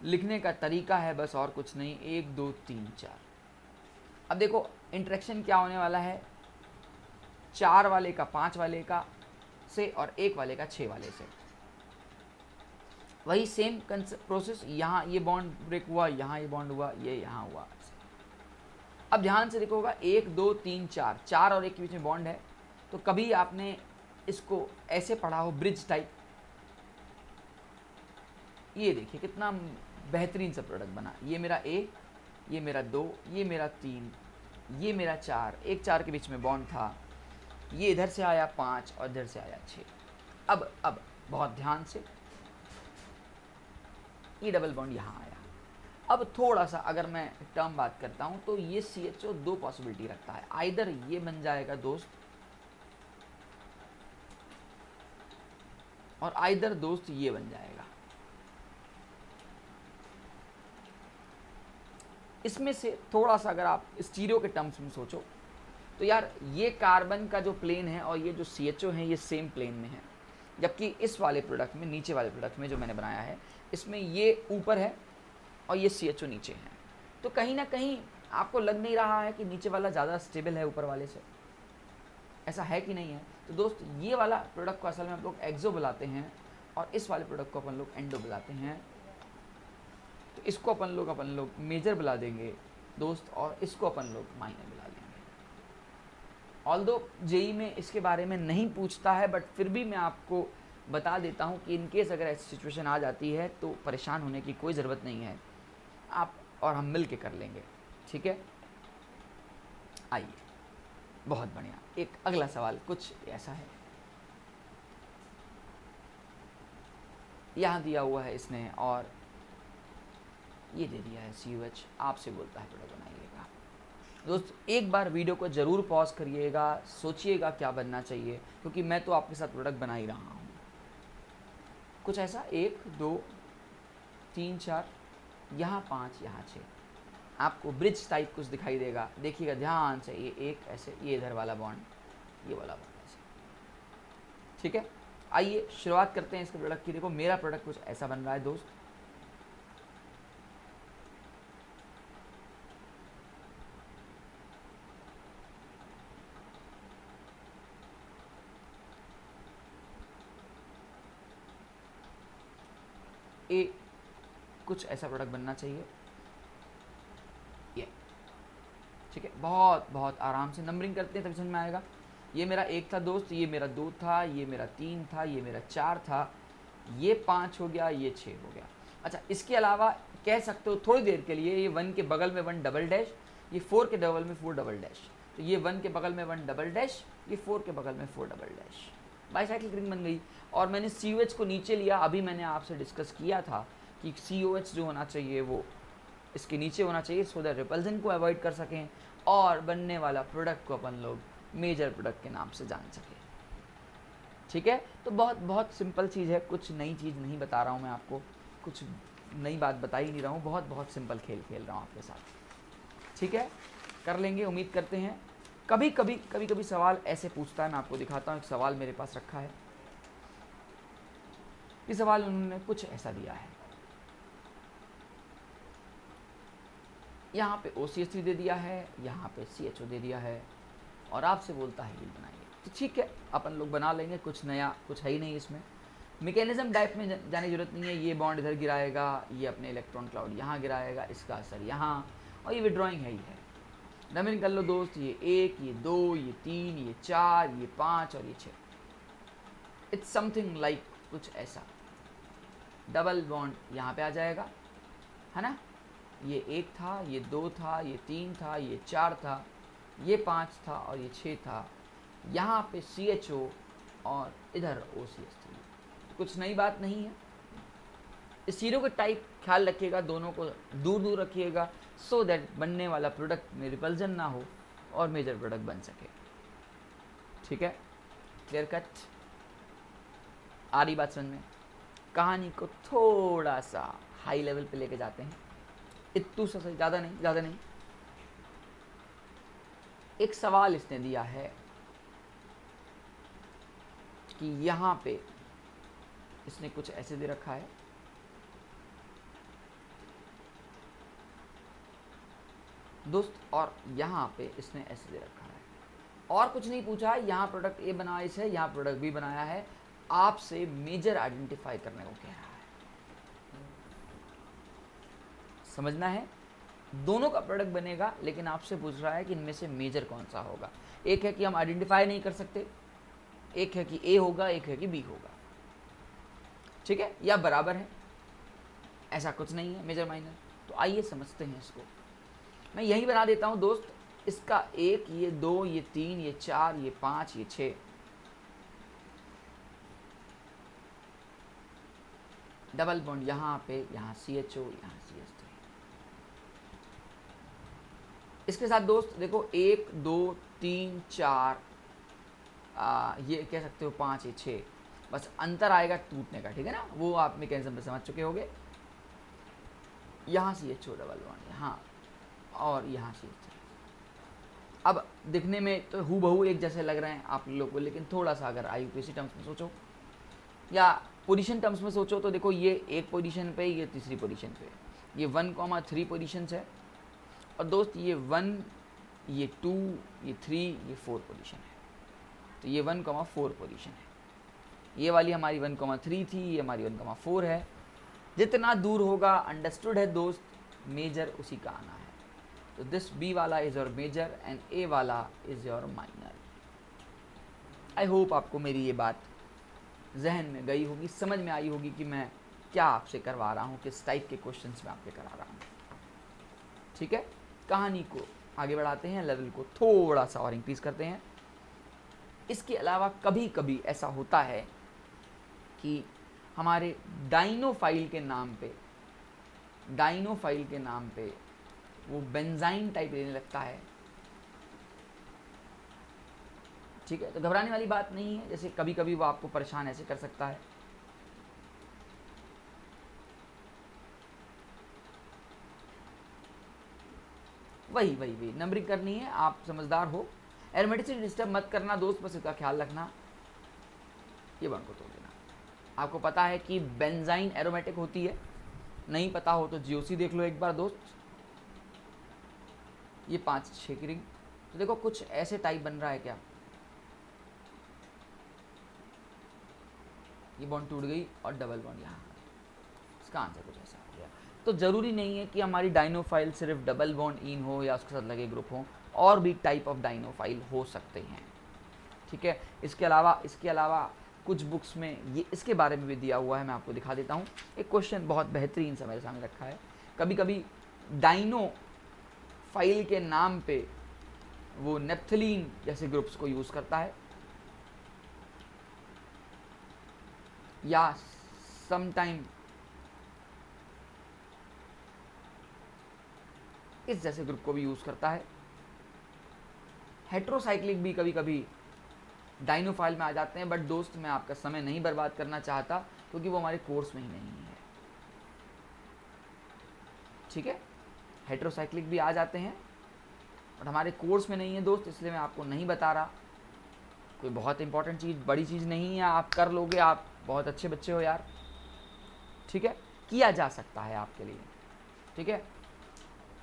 Speaker 1: लिखने का तरीका है बस, और कुछ नहीं। 1 2 3 4। अब देखो इंटरेक्शन क्या होने वाला है, 4 वाले का 5 वाले का से और 1 वाले का 6 वाले से। वही सेम प्रोसेस, यहाँ ये बॉन्ड ब्रेक हुआ, यहाँ ये बॉन्ड हुआ, ये यहाँ हुआ। अब ध्यान से देखोगा 1 2 3 4, 4 और 1 के बीच में बॉन्ड है। तो कभी आपने इसको ऐसे पढ़ा हो ब्रिज टाइप, ये देखिए कितना बेहतरीन सा प्रोडक्ट बना। ये मेरा A, ये मेरा 2, ये मेरा 3, ये मेरा 4, 1 4 के बीच में बॉन्ड था, ये इधर से आया 5 और इधर से आया 6। अब बहुत ध्यान से, ये डबल बॉन्ड यहाँ आया। अब थोड़ा सा अगर मैं टर्म बात करता हूँ तो ये CHO 2 पॉसिबिलिटी रखता है। आइदर ये बन जाएगा दोस्त, और आइदर दोस्त ये बन जाएगा। इसमें से थोड़ा सा अगर आप स्टीरियो के टर्म्स में सोचो तो यार ये कार्बन का जो प्लेन है और ये जो CHO है ये सेम प्लेन में है, जबकि इस वाले प्रोडक्ट में, नीचे वाले प्रोडक्ट में जो मैंने बनाया है, इसमें ये ऊपर है और ये CHO नीचे है। तो कहीं ना कहीं आपको लग नहीं रहा है कि नीचे वाला ज़्यादा स्टेबल है ऊपर वाले से, ऐसा है कि नहीं है? तो दोस्त ये वाला प्रोडक्ट को असल में हम लोग एक्सो बुलाते हैं और इस वाले प्रोडक्ट को अपन लोग एंडो बुलाते हैं। तो इसको अपन लोग मेजर बुला देंगे दोस्त, और इसको अपन लोग माइनर बुला देंगे। ऑल्दो जेई में इसके बारे में नहीं पूछता है, बट फिर भी मैं आपको बता देता हूँ कि इनकेस अगर ऐसी सिचुएशन आ जाती है तो परेशान होने की कोई ज़रूरत नहीं है, आप और हम मिल के कर लेंगे, ठीक है। आइए, बहुत बढ़िया। एक अगला सवाल कुछ ऐसा है, यहाँ दिया हुआ है इसने और ये दे दिया है COH, आपसे बोलता है प्रोडक्ट बनाइएगा। दोस्त एक बार वीडियो को ज़रूर पॉज करिएगा, सोचिएगा क्या बनना चाहिए, क्योंकि मैं तो आपके साथ प्रोडक्ट बना ही रहा हूँ। कुछ ऐसा 1 2 3 4, यहाँ 5, यहाँ 6, आपको ब्रिज टाइप कुछ दिखाई देगा। देखिएगा ध्यान से, ये एक ऐसे, ये इधर वाला बॉन्ड, ये वाला बॉन्ड ऐसे, ठीक है। आइए शुरुआत करते हैं इसके प्रोडक्ट की। देखो मेरा प्रोडक्ट कुछ ऐसा बन रहा है दोस्त। ए कुछ ऐसा प्रोडक्ट बनना चाहिए, ये, ठीक है। बहुत बहुत आराम से नंबरिंग करते हैं तभी समझ में आएगा। ये मेरा 1 था दोस्त, ये मेरा 2 था, ये मेरा 3 था, ये मेरा 4 था, ये 5 हो गया, ये 6 हो गया। अच्छा, इसके अलावा कह सकते हो थोड़ी देर के लिए ये 1 के बगल में 1 डबल डैश, ये 4 के डबल में 4 डबल डैश, तो ये 1 के बगल में 1 डबल डैश, ये 4 के बगल में 4 डबल डैश, बाईसाइक्लिक रिंग बन गई। और मैंने COH को नीचे लिया। अभी मैंने आपसे डिस्कस किया था कि COH जो होना चाहिए वो इसके नीचे होना चाहिए, सो दैट रिपल्जन को अवॉइड कर सकें और बनने वाला प्रोडक्ट को अपन लोग मेजर प्रोडक्ट के नाम से जान सकें, ठीक है। तो बहुत बहुत सिंपल चीज़ है, कुछ नई चीज़ नहीं बता रहा हूँ मैं आपको, कुछ नई बात बता ही नहीं रहा हूँ, बहुत बहुत सिंपल खेल खेल रहा हूँ आपके साथ, ठीक है। कर लेंगे, उम्मीद करते हैं। कभी कभी सवाल ऐसे पूछता है, मैं आपको दिखाता हूँ। एक सवाल मेरे पास रखा है, ये सवाल उन्होंने कुछ ऐसा दिया है, यहाँ पे OCH3 दे दिया है, यहाँ पे CHO दे दिया है, और आपसे बोलता है यील्ड बनाइए, तो ठीक है अपन लोग बना लेंगे, कुछ नया कुछ है ही नहीं इसमें। मैकेनिज्म टाइप में जाने की जरूरत नहीं है। ये बॉन्ड इधर गिराएगा, ये अपने इलेक्ट्रॉन क्लाउड यहाँ गिराएगा, इसका असर यहाँ, और ये विड्रॉइंग है ही है। नंबरिंग कर लो दोस्त, ये 1, ये 2, ये 3, ये 4, ये 5 और ये 6। इट्स समथिंग लाइक कुछ ऐसा। डबल बॉन्ड यहाँ पे आ जाएगा, है ना। ये 1 था, ये 2 था, ये 3 था, ये 4 था, ये 5 था और ये 6 था। यहाँ पे CHO और इधर OCH3। कुछ नई बात नहीं है। इस चीज़ों के टाइप ख्याल रखिएगा, दोनों को दूर दूर रखिएगा, सो दैट बनने वाला प्रोडक्ट में रिपल्जन ना हो और मेजर प्रोडक्ट बन सके। ठीक है, क्लियर कट, आ रही बात समझ में। कहानी को थोड़ा सा हाई लेवल पे लेके जाते हैं, इतू सा, ज़्यादा नहीं। एक सवाल इसने दिया है कि यहाँ पे इसने कुछ ऐसे दे रखा है, दोस्त, और यहाँ पे इसने ऐसे दे रखा है, और कुछ नहीं पूछा है। यहाँ प्रोडक्ट ए बनाया है, यहाँ प्रोडक्ट बी बनाया है, आपसे मेजर आइडेंटिफाई करने को कह रहा है। समझना है, दोनों का प्रोडक्ट बनेगा, लेकिन आपसे पूछ रहा है कि इनमें से मेजर कौन सा होगा। एक है कि हम आइडेंटिफाई नहीं कर सकते, एक है कि ए होगा, एक है कि बी होगा। ठीक है, या बराबर है, ऐसा कुछ नहीं है मेजर माइनर। तो आइए समझते हैं इसको। मैं यही बना देता हूं दोस्त, इसका 1, ये 2, ये 3, ये 4, ये 5, ये 6। डबल बॉन्ड यहाँ पे, यहाँ CHO, यहाँ CH3। इसके साथ दोस्त देखो 1, 2, 3, 4, ये कह सकते हो 5, ये 6, बस अंतर आएगा टूटने का, ठीक है ना। वो आप मैकेनिज्म पे समझ चुके होगे। यहाँ CHO डबल बॉन्ड यहाँ, और यहाँ CH3। अब दिखने में तो हूबहू एक जैसे लग रहे हैं आप लोगों को, लेकिन थोड़ा सा अगर IUPAC टर्म्स में सोचो या पोजीशन टर्म्स में सोचो, तो देखो ये एक पोजीशन पे, ये तीसरी पोजीशन पे, ये 1,3 पोजीशंस है, और दोस्त ये 1, ये 2, ये 3, ये 4 पोजीशन है। तो ये 1,4 पोजीशन है। ये वाली हमारी 1,3 थी, ये हमारी 1,4 है। जितना दूर होगा, अंडरस्टूड है दोस्त, मेजर उसी का आना है। तो दिस बी वाला इज योर मेजर एंड ए वाला is your minor. I hope आपको मेरी ये बात जहन में गई होगी, समझ में आई होगी कि मैं क्या आपसे करवा रहा हूँ, किस टाइप के क्वेश्चंस में आपसे करा रहा हूँ। ठीक है, कहानी को आगे बढ़ाते हैं, लेवल को थोड़ा सा और इंक्रीज करते हैं। इसके अलावा कभी कभी ऐसा होता है कि हमारे डाइनोफाइल के नाम पे वो बेंजाइन टाइप लेने लगता है। ठीक है, तो घबराने वाली बात नहीं है। जैसे कभी कभी वो आपको परेशान ऐसे कर सकता है, वही नंबरिंग करनी है, आप समझदार हो। एरोमेटिसिटी डिस्टर्ब मत करना दोस्त, बस इसका ख्याल रखना। ये बॉन्ड को तोड़ देना। आपको पता है कि बेंजाइन एरोमेटिक होती है, नहीं पता हो तो GOC देख लो एक बार दोस्त। ये 5-6 की रिंग, तो देखो कुछ ऐसे टाइप बन रहा है क्या। ये बॉन्ड टूट गई और डबल बॉन्ड यहाँ, इसका आंसर कुछ ऐसा हो गया। तो ज़रूरी नहीं है कि हमारी डाइनोफाइल सिर्फ डबल बॉन्ड इन हो या उसके साथ लगे ग्रुप हो, और भी टाइप ऑफ डाइनोफाइल हो सकते हैं। ठीक है, इसके अलावा कुछ बुक्स में ये इसके बारे में भी दिया हुआ है, मैं आपको दिखा देता हूँ। एक क्वेश्चन बहुत बेहतरीन सा मेरे सामने रखा है। कभी कभी डाइनोफाइल के नाम पे वो नेप्थलीन जैसे ग्रुप्स को यूज़ करता है, या समटाइम इस जैसे ग्रुप को भी यूज़ करता है। हेट्रोसाइक्लिक भी कभी कभी डाइनोफाइल में आ जाते हैं, बट दोस्त मैं आपका समय नहीं बर्बाद करना चाहता, क्योंकि वो हमारे कोर्स में ही नहीं है। ठीक है, हेट्रोसाइक्लिक भी आ जाते हैं बट हमारे कोर्स में नहीं है दोस्त, इसलिए मैं आपको नहीं बता रहा। कोई बहुत इंपॉर्टेंट चीज़, बड़ी चीज़ नहीं है, आप कर लोगे, आप बहुत अच्छे बच्चे हो यार। ठीक है, किया जा सकता है आपके लिए। ठीक है,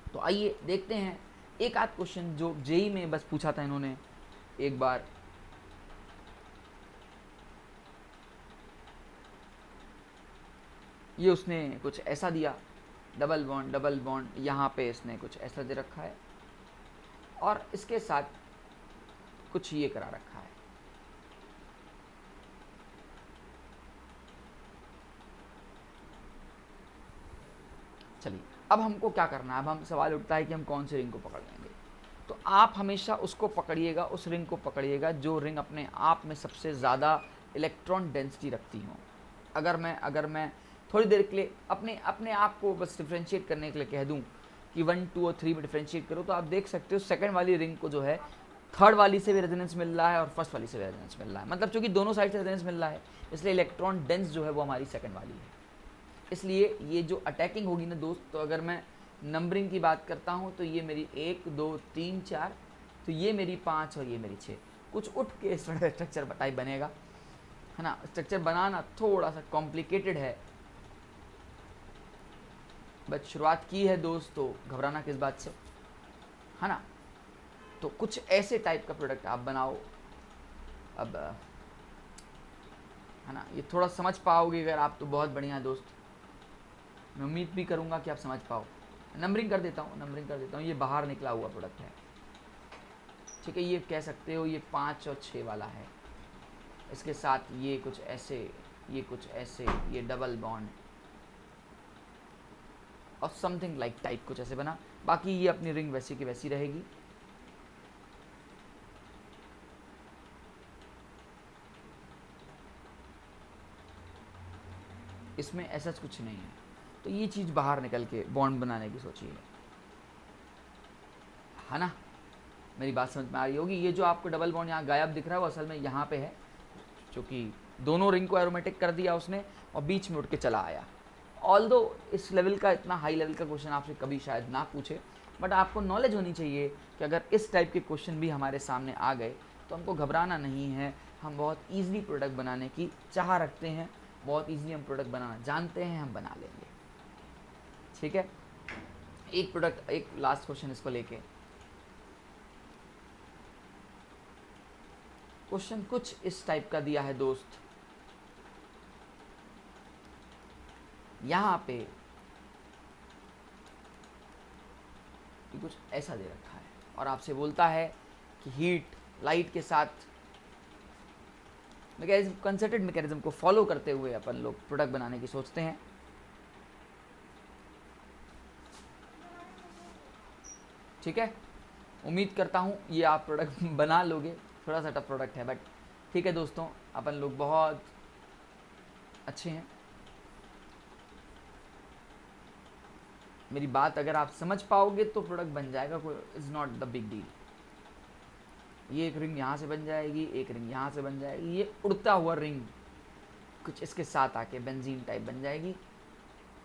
Speaker 1: तो आइए देखते हैं एक आध क्वेश्चन जो JEE में बस पूछा था इन्होंने, एक बार ये उसने कुछ ऐसा दिया, डबल बॉन्ड यहाँ पे इसने कुछ ऐसा दे रखा है और इसके साथ कुछ ये करा रखा है। चलिए अब हमको क्या करना है, अब हम सवाल उठता है कि हम कौन से रिंग को पकड़ लेंगे। तो आप हमेशा उसको पकड़िएगा, उस रिंग को पकड़िएगा जो रिंग अपने आप में सबसे ज़्यादा इलेक्ट्रॉन डेंसिटी रखती हो। अगर मैं थोड़ी देर के लिए अपने आप को बस डिफ्रेंशिएट करने के लिए कह दूं कि 1, 2 और 3 में डिफ्रेंशिएट करो, तो आप देख सकते हो सेकंड वाली रिंग को जो है थर्ड वाली से भी रेजोनेंस मिल रहा है और फर्स्ट वाली से भी रेजोनेंस मिल रहा है, मतलब चूंकि दोनों साइड से रेजोनेंस मिल रहा है इसलिए इलेक्ट्रॉन डेंस जो है वो हमारी सेकंड वाली है। इसलिए ये जो अटैकिंग होगी ना दोस्त, तो अगर मैं नंबरिंग की बात करता हूँ तो ये मेरी 1, 2, 3, 4, तो ये मेरी 5 और ये मेरी 6, कुछ उठ के स्ट्रक्चर टाइप बनेगा, है ना। स्ट्रक्चर बनाना थोड़ा सा कॉम्प्लिकेटेड है, बट शुरुआत की है दोस्त, तो घबराना किस बात से, है ना। तो कुछ ऐसे टाइप का प्रोडक्ट आप बनाओ। अब है ना, ये थोड़ा समझ पाओगे अगर आप तो बहुत बढ़िया है दोस्त, मैं उम्मीद भी करूँगा कि आप समझ पाओ। नंबरिंग कर देता हूँ, ये बाहर निकला हुआ प्रोडक्ट है, ठीक है। ये कह सकते हो ये 5 और 6 वाला है, इसके साथ ये कुछ ऐसे, ये कुछ ऐसे, ये डबल बॉन्ड और समथिंग लाइक टाइप कुछ ऐसे बना। बाकी ये अपनी रिंग वैसी की वैसी रहेगी। इसमें ऐसा कुछ नहीं है, तो ये चीज़ बाहर निकल के बॉन्ड बनाने की सोचिए, है ना। मेरी बात समझ में आ रही होगी। ये जो आपको डबल बॉन्ड यहाँ गायब दिख रहा है वो असल में यहाँ पे है, क्योंकि दोनों रिंग को एरोमेटिक कर दिया उसने और बीच में उठ के चला आया। ऑल्दो इस लेवल का, इतना हाई लेवल का क्वेश्चन आपसे कभी शायद ना पूछे, बट आपको नॉलेज होनी चाहिए कि अगर इस टाइप के क्वेश्चन भी हमारे सामने आ गए तो हमको घबराना नहीं है। हम बहुत ईजिली प्रोडक्ट बनाने की चाह रखते हैं, बहुत ईजिली हम प्रोडक्ट बनाना जानते हैं, हम बना लेंगे, ठीक है। एक प्रोडक्ट, एक लास्ट क्वेश्चन इसको लेके, क्वेश्चन कुछ इस टाइप का दिया है दोस्त, यहाँ पे कुछ ऐसा दे रखा है और आपसे बोलता है कि हीट लाइट के साथ मैकेनिज्म, कंसर्टेड मैकेनिज्म को फॉलो करते हुए अपन लोग प्रोडक्ट बनाने की सोचते हैं। ठीक है, उम्मीद करता हूँ ये आप प्रोडक्ट बना लोगे। थोड़ा सा टफ प्रोडक्ट है बट ठीक है दोस्तों, अपन लोग बहुत अच्छे हैं। मेरी बात अगर आप समझ पाओगे तो प्रोडक्ट बन जाएगा, कोई is not the big deal. ये एक रिंग यहाँ से बन जाएगी, एक रिंग यहाँ से बन जाएगी, ये उड़ता हुआ रिंग कुछ इसके साथ आके बेंजीन टाइप बन जाएगी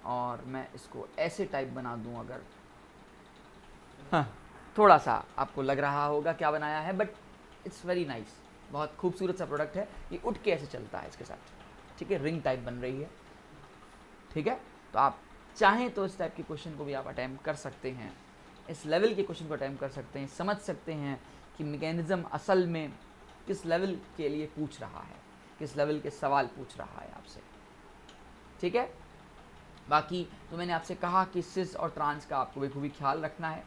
Speaker 1: और मैं इसको ऐसे टाइप बना दूँ अगर, हाँ थोड़ा सा आपको लग रहा होगा क्या बनाया है, बट इट्स वेरी नाइस, बहुत खूबसूरत सा प्रोडक्ट है। ये उठ के ऐसे चलता है इसके साथ, ठीक है, रिंग टाइप बन रही है, ठीक है। तो आप चाहें तो इस टाइप के क्वेश्चन को भी आप अटैम्प्ट कर सकते हैं, इस लेवल के क्वेश्चन को अटैम्प्ट कर सकते हैं, समझ सकते हैं कि मैकेनिज्म असल में किस लेवल के लिए पूछ रहा है, किस लेवल के सवाल पूछ रहा है आपसे, ठीक है। बाकी तो मैंने आपसे कहा कि सिस और ट्रांस का आपको बेखूबी ख्याल रखना है,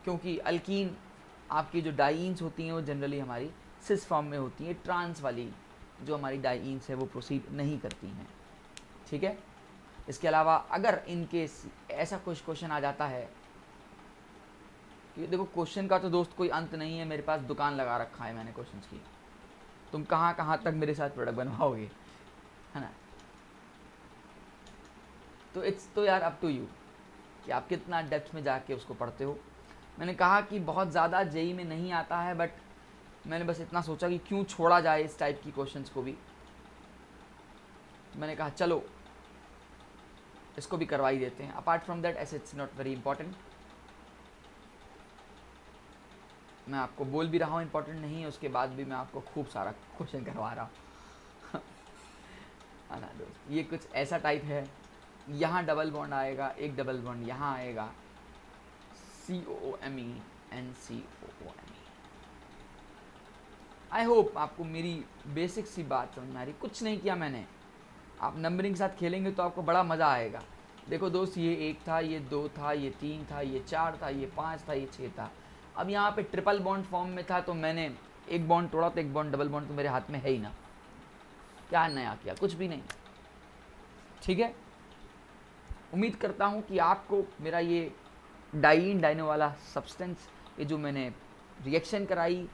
Speaker 1: क्योंकि अल्कीन आपकी जो डाइन्स होती हैं वो जनरली हमारी सिस फॉर्म में होती हैं, ट्रांस वाली जो हमारी डाइन्स है वो प्रोसीड नहीं करती हैं, ठीक है। इसके अलावा अगर इन केस ऐसा कुछ क्वेश्चन आ जाता है कि देखो क्वेश्चन का तो दोस्त कोई अंत नहीं है, मेरे पास दुकान लगा रखा है मैंने क्वेश्चंस की, तुम कहाँ कहाँ तक मेरे साथ प्रोडक्ट बनवाओगे, है ना। तो इट्स तो यार अप टू यू कि आप कितना डेप्थ में जाके उसको पढ़ते हो। मैंने कहा कि बहुत ज़्यादा जेई में नहीं आता है, बट मैंने बस इतना सोचा कि क्यों छोड़ा जाए इस टाइप की क्वेश्चंस को भी, मैंने कहा चलो इसको भी करवा ही देते हैं। अपार्ट फ्रॉम दैट ऐसे इट्स नॉट वेरी इंपॉर्टेंट, मैं आपको बोल भी रहा हूँ इंपॉर्टेंट नहीं है, उसके बाद भी मैं आपको खूब सारा क्वेश्चन करवा रहा हूँ है ना दोस्त। ये कुछ ऐसा टाइप है, यहाँ डबल बॉन्ड आएगा, एक डबल बॉन्ड यहाँ आएगा, COOMe NCOOMe, आई होप आपको मेरी बेसिक सी बात समझ में आ रही। कुछ नहीं किया मैंने, आप नंबरिंग के साथ खेलेंगे तो आपको बड़ा मज़ा आएगा। देखो दोस्त, ये 1 था, ये 2 था, ये 3 था, ये 4 था, ये 5 था, ये 6 था। अब यहाँ पे ट्रिपल बॉन्ड फॉर्म में था तो मैंने एक बॉन्ड तोड़ा, तो एक बॉन्ड डबल बॉन्ड तो मेरे हाथ में है ही ना। क्या नया किया? कुछ भी नहीं। ठीक है, उम्मीद करता हूँ कि आपको मेरा ये डाइन डाइनो वाला सब्सटेंस, ये जो मैंने रिएक्शन कराई,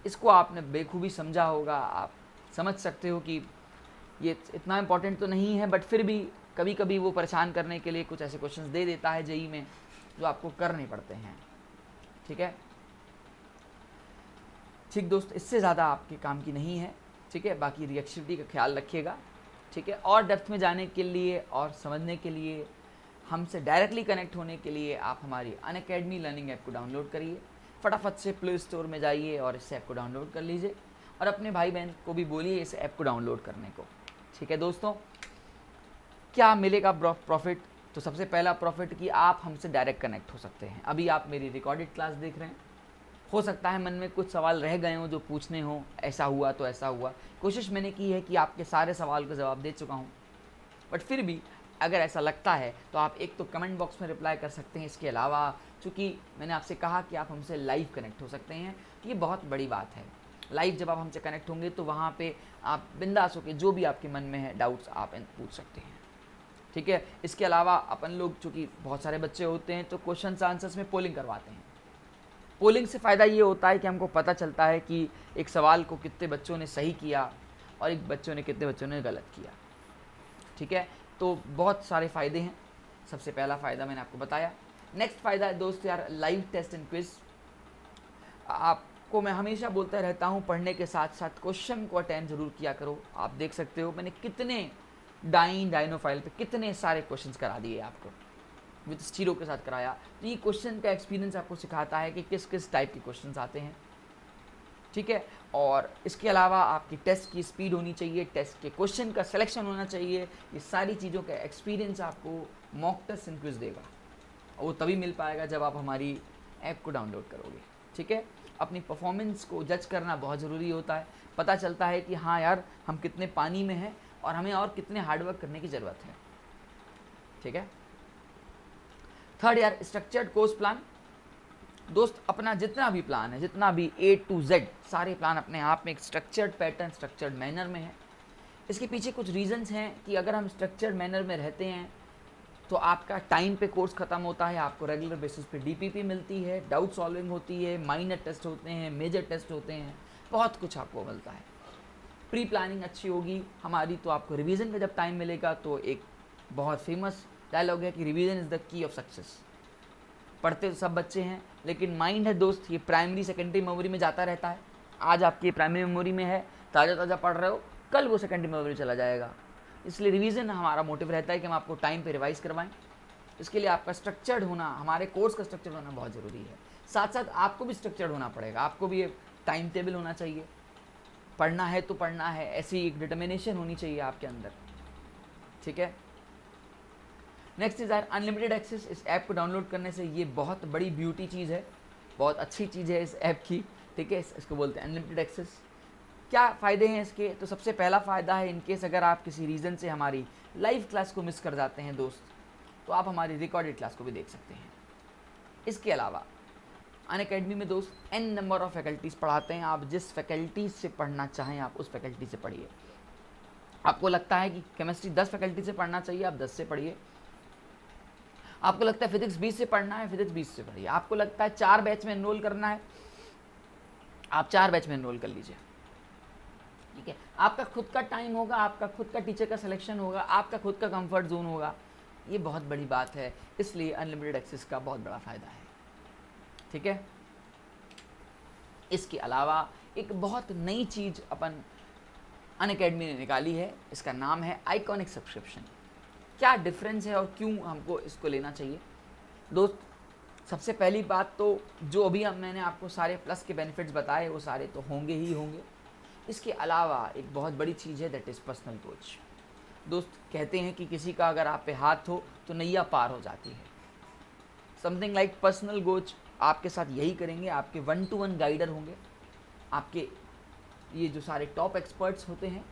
Speaker 1: इसको आपने बेखूबी समझा होगा। आप समझ सकते हो कि ये इतना इम्पोर्टेंट तो नहीं है, बट फिर भी कभी कभी वो परेशान करने के लिए कुछ ऐसे क्वेश्चंस दे देता है जेई में जो आपको करने पड़ते हैं। ठीक है, ठीक दोस्त, इससे ज़्यादा आपके काम की नहीं है। ठीक है, बाकी रिएक्टिविटी का ख्याल रखिएगा। ठीक है, और डेप्थ में जाने के लिए और समझने के लिए, हमसे डायरेक्टली कनेक्ट होने के लिए आप हमारी अनअकैडमी लर्निंग ऐप को डाउनलोड करिए। फटाफट से प्ले स्टोर में जाइए और इस ऐप को डाउनलोड कर लीजिए, और अपने भाई बहन को भी बोलिए इस ऐप को डाउनलोड करने को। ठीक है दोस्तों, क्या मिलेगा प्रॉफिट? तो सबसे पहला प्रॉफिट कि आप हमसे डायरेक्ट कनेक्ट हो सकते हैं। अभी आप मेरी रिकॉर्डेड क्लास देख रहे हैं, हो सकता है मन में कुछ सवाल रह गए हों जो पूछने हों, ऐसा हुआ तो ऐसा हुआ। कोशिश मैंने की है कि आपके सारे सवाल का जवाब दे चुका हूँ, बट फिर भी अगर ऐसा लगता है तो आप एक तो कमेंट बॉक्स में रिप्लाई कर सकते हैं। इसके अलावा चूँकि मैंने आपसे कहा कि आप हमसे लाइव कनेक्ट हो सकते हैं, ये बहुत बड़ी बात है। लाइव जब आप हमसे कनेक्ट होंगे तो वहाँ पे आप बिंदास होकर जो भी आपके मन में है डाउट्स आप पूछ सकते हैं। ठीक है, इसके अलावा अपन लोग चूँकि बहुत सारे बच्चे होते हैं तो क्वेश्चन आंसर्स में पोलिंग करवाते हैं। पोलिंग से फ़ायदा ये होता है कि हमको पता चलता है कि एक सवाल को कितने बच्चों ने सही किया और कितने बच्चों ने गलत किया। ठीक है, तो बहुत सारे फ़ायदे हैं। सबसे पहला फ़ायदा मैंने आपको बताया। नेक्स्ट फ़ायदा है दोस्त यार, लाइव टेस्ट एंड क्विज़। आपको मैं हमेशा बोलता रहता हूँ, पढ़ने के साथ साथ क्वेश्चन को अटेंड जरूर किया करो। आप देख सकते हो मैंने कितने डाइनो फाइल पे कितने सारे क्वेश्चंस करा दिए आपको, विद स्टीरो के साथ कराया। तो ये क्वेश्चन का एक्सपीरियंस आपको सिखाता है कि किस किस टाइप के क्वेश्चंस आते हैं। ठीक है, और इसके अलावा आपकी टेस्ट की स्पीड होनी चाहिए, टेस्ट के क्वेश्चन का सिलेक्शन होना चाहिए। ये सारी चीज़ों का एक्सपीरियंस आपको मॉक टेस्ट एंड क्विज देगा, और वो तभी मिल पाएगा जब आप हमारी ऐप को डाउनलोड करोगे। ठीक है, अपनी परफॉर्मेंस को जज करना बहुत ज़रूरी होता है। पता चलता है कि हाँ यार, हम कितने पानी में हैं और हमें और कितने हार्डवर्क करने की ज़रूरत है। ठीक है, थर्ड यार, स्ट्रक्चर्ड कोर्स प्लान। दोस्त, अपना जितना भी प्लान है, जितना भी A to Z सारे प्लान अपने आप में एक स्ट्रक्चर्ड पैटर्न, स्ट्रक्चर्ड मैनर में है। इसके पीछे कुछ रीजंस हैं कि अगर हम स्ट्रक्चर्ड मैनर में रहते हैं तो आपका टाइम पे कोर्स ख़त्म होता है, आपको रेगुलर बेसिस पे DPP मिलती है, डाउट सॉल्विंग होती है, माइनर टेस्ट होते हैं, मेजर टेस्ट होते हैं, बहुत कुछ आपको मिलता है। प्री प्लानिंग अच्छी होगी हमारी तो आपको रिवीजन का जब टाइम मिलेगा, तो एक बहुत फेमस डायलॉग है कि revision is the key of success. पढ़ते तो सब बच्चे हैं, लेकिन माइंड है दोस्त, ये प्राइमरी सेकेंडरी मेमोरी में जाता रहता है। आज आपकी प्राइमरी मेमोरी में है, ताज़ा ताज़ा पढ़ रहे हो, कल वो सेकेंडरी मेमोरी चला जाएगा। इसलिए रिवीजन हमारा मोटिव रहता है कि हम आपको टाइम पे रिवाइज करवाएं। इसके लिए आपका स्ट्रक्चर्ड होना, हमारे कोर्स का स्ट्रक्चर्ड होना बहुत ज़रूरी है। साथ साथ आपको भी स्ट्रक्चर्ड होना पड़ेगा, आपको भी एक टाइम टेबल होना चाहिए। पढ़ना है तो पढ़ना है, ऐसी एक डिटर्मिनेशन होनी चाहिए आपके अंदर। ठीक है, नेक्स्ट इज़ अनलिमिटेड एक्सेस। इस ऐप को डाउनलोड करने से ये बहुत बड़ी ब्यूटी चीज़ है, बहुत अच्छी चीज़ है इस ऐप की। ठीक है, इसको बोलते हैं अनलिमिटेड एक्सेस। क्या फ़ायदे हैं इसके? तो सबसे पहला फ़ायदा है, इनकेस अगर आप किसी रीज़न से हमारी लाइव क्लास को मिस कर जाते हैं दोस्त, तो आप हमारी रिकॉर्डेड क्लास को भी देख सकते हैं। इसके अलावा अनअकैडमी में दोस्त n नंबर ऑफ़ फैकल्टीज़ पढ़ाते हैं। आप जिस फैकल्टी से पढ़ना चाहें आप उस फैकल्टी से पढ़िए। आपको लगता है कि केमिस्ट्री 10 फैकल्टी से पढ़ना चाहिए, आप 10 से पढ़िए। आपको लगता है फिजिक्स 20 से पढ़ना है, फिजिक्स 20 से पढ़िए। आपको लगता है 4 बैच में एनरोल करना है, आप 4 बैच में एनरोल कर लीजिए। ठीक है, आपका खुद का टाइम होगा, आपका खुद का टीचर का सिलेक्शन होगा, आपका खुद का कंफर्ट जोन होगा। ये बहुत बड़ी बात है, इसलिए अनलिमिटेड एक्सेस का बहुत बड़ा फ़ायदा है। ठीक है, इसके अलावा एक बहुत नई चीज़ अपन अनअकैडमी ने निकाली है, इसका नाम है आइकॉनिक सब्सक्रिप्शन। क्या डिफरेंस है और क्यों हमको इसको लेना चाहिए? दोस्त, सबसे पहली बात तो जो अभी मैंने आपको सारे प्लस के बेनिफिट्स बताए वो सारे तो होंगे ही होंगे। इसके अलावा एक बहुत बड़ी चीज़ है, दैट इज़ पर्सनल कोच। दोस्त, कहते हैं कि किसी का अगर आप पे हाथ हो तो नैया पार हो जाती है। समथिंग लाइक पर्सनल कोच आपके साथ यही करेंगे। आपके 1-to-1 गाइडर होंगे, आपके ये जो सारे टॉप एक्सपर्ट्स होते हैं,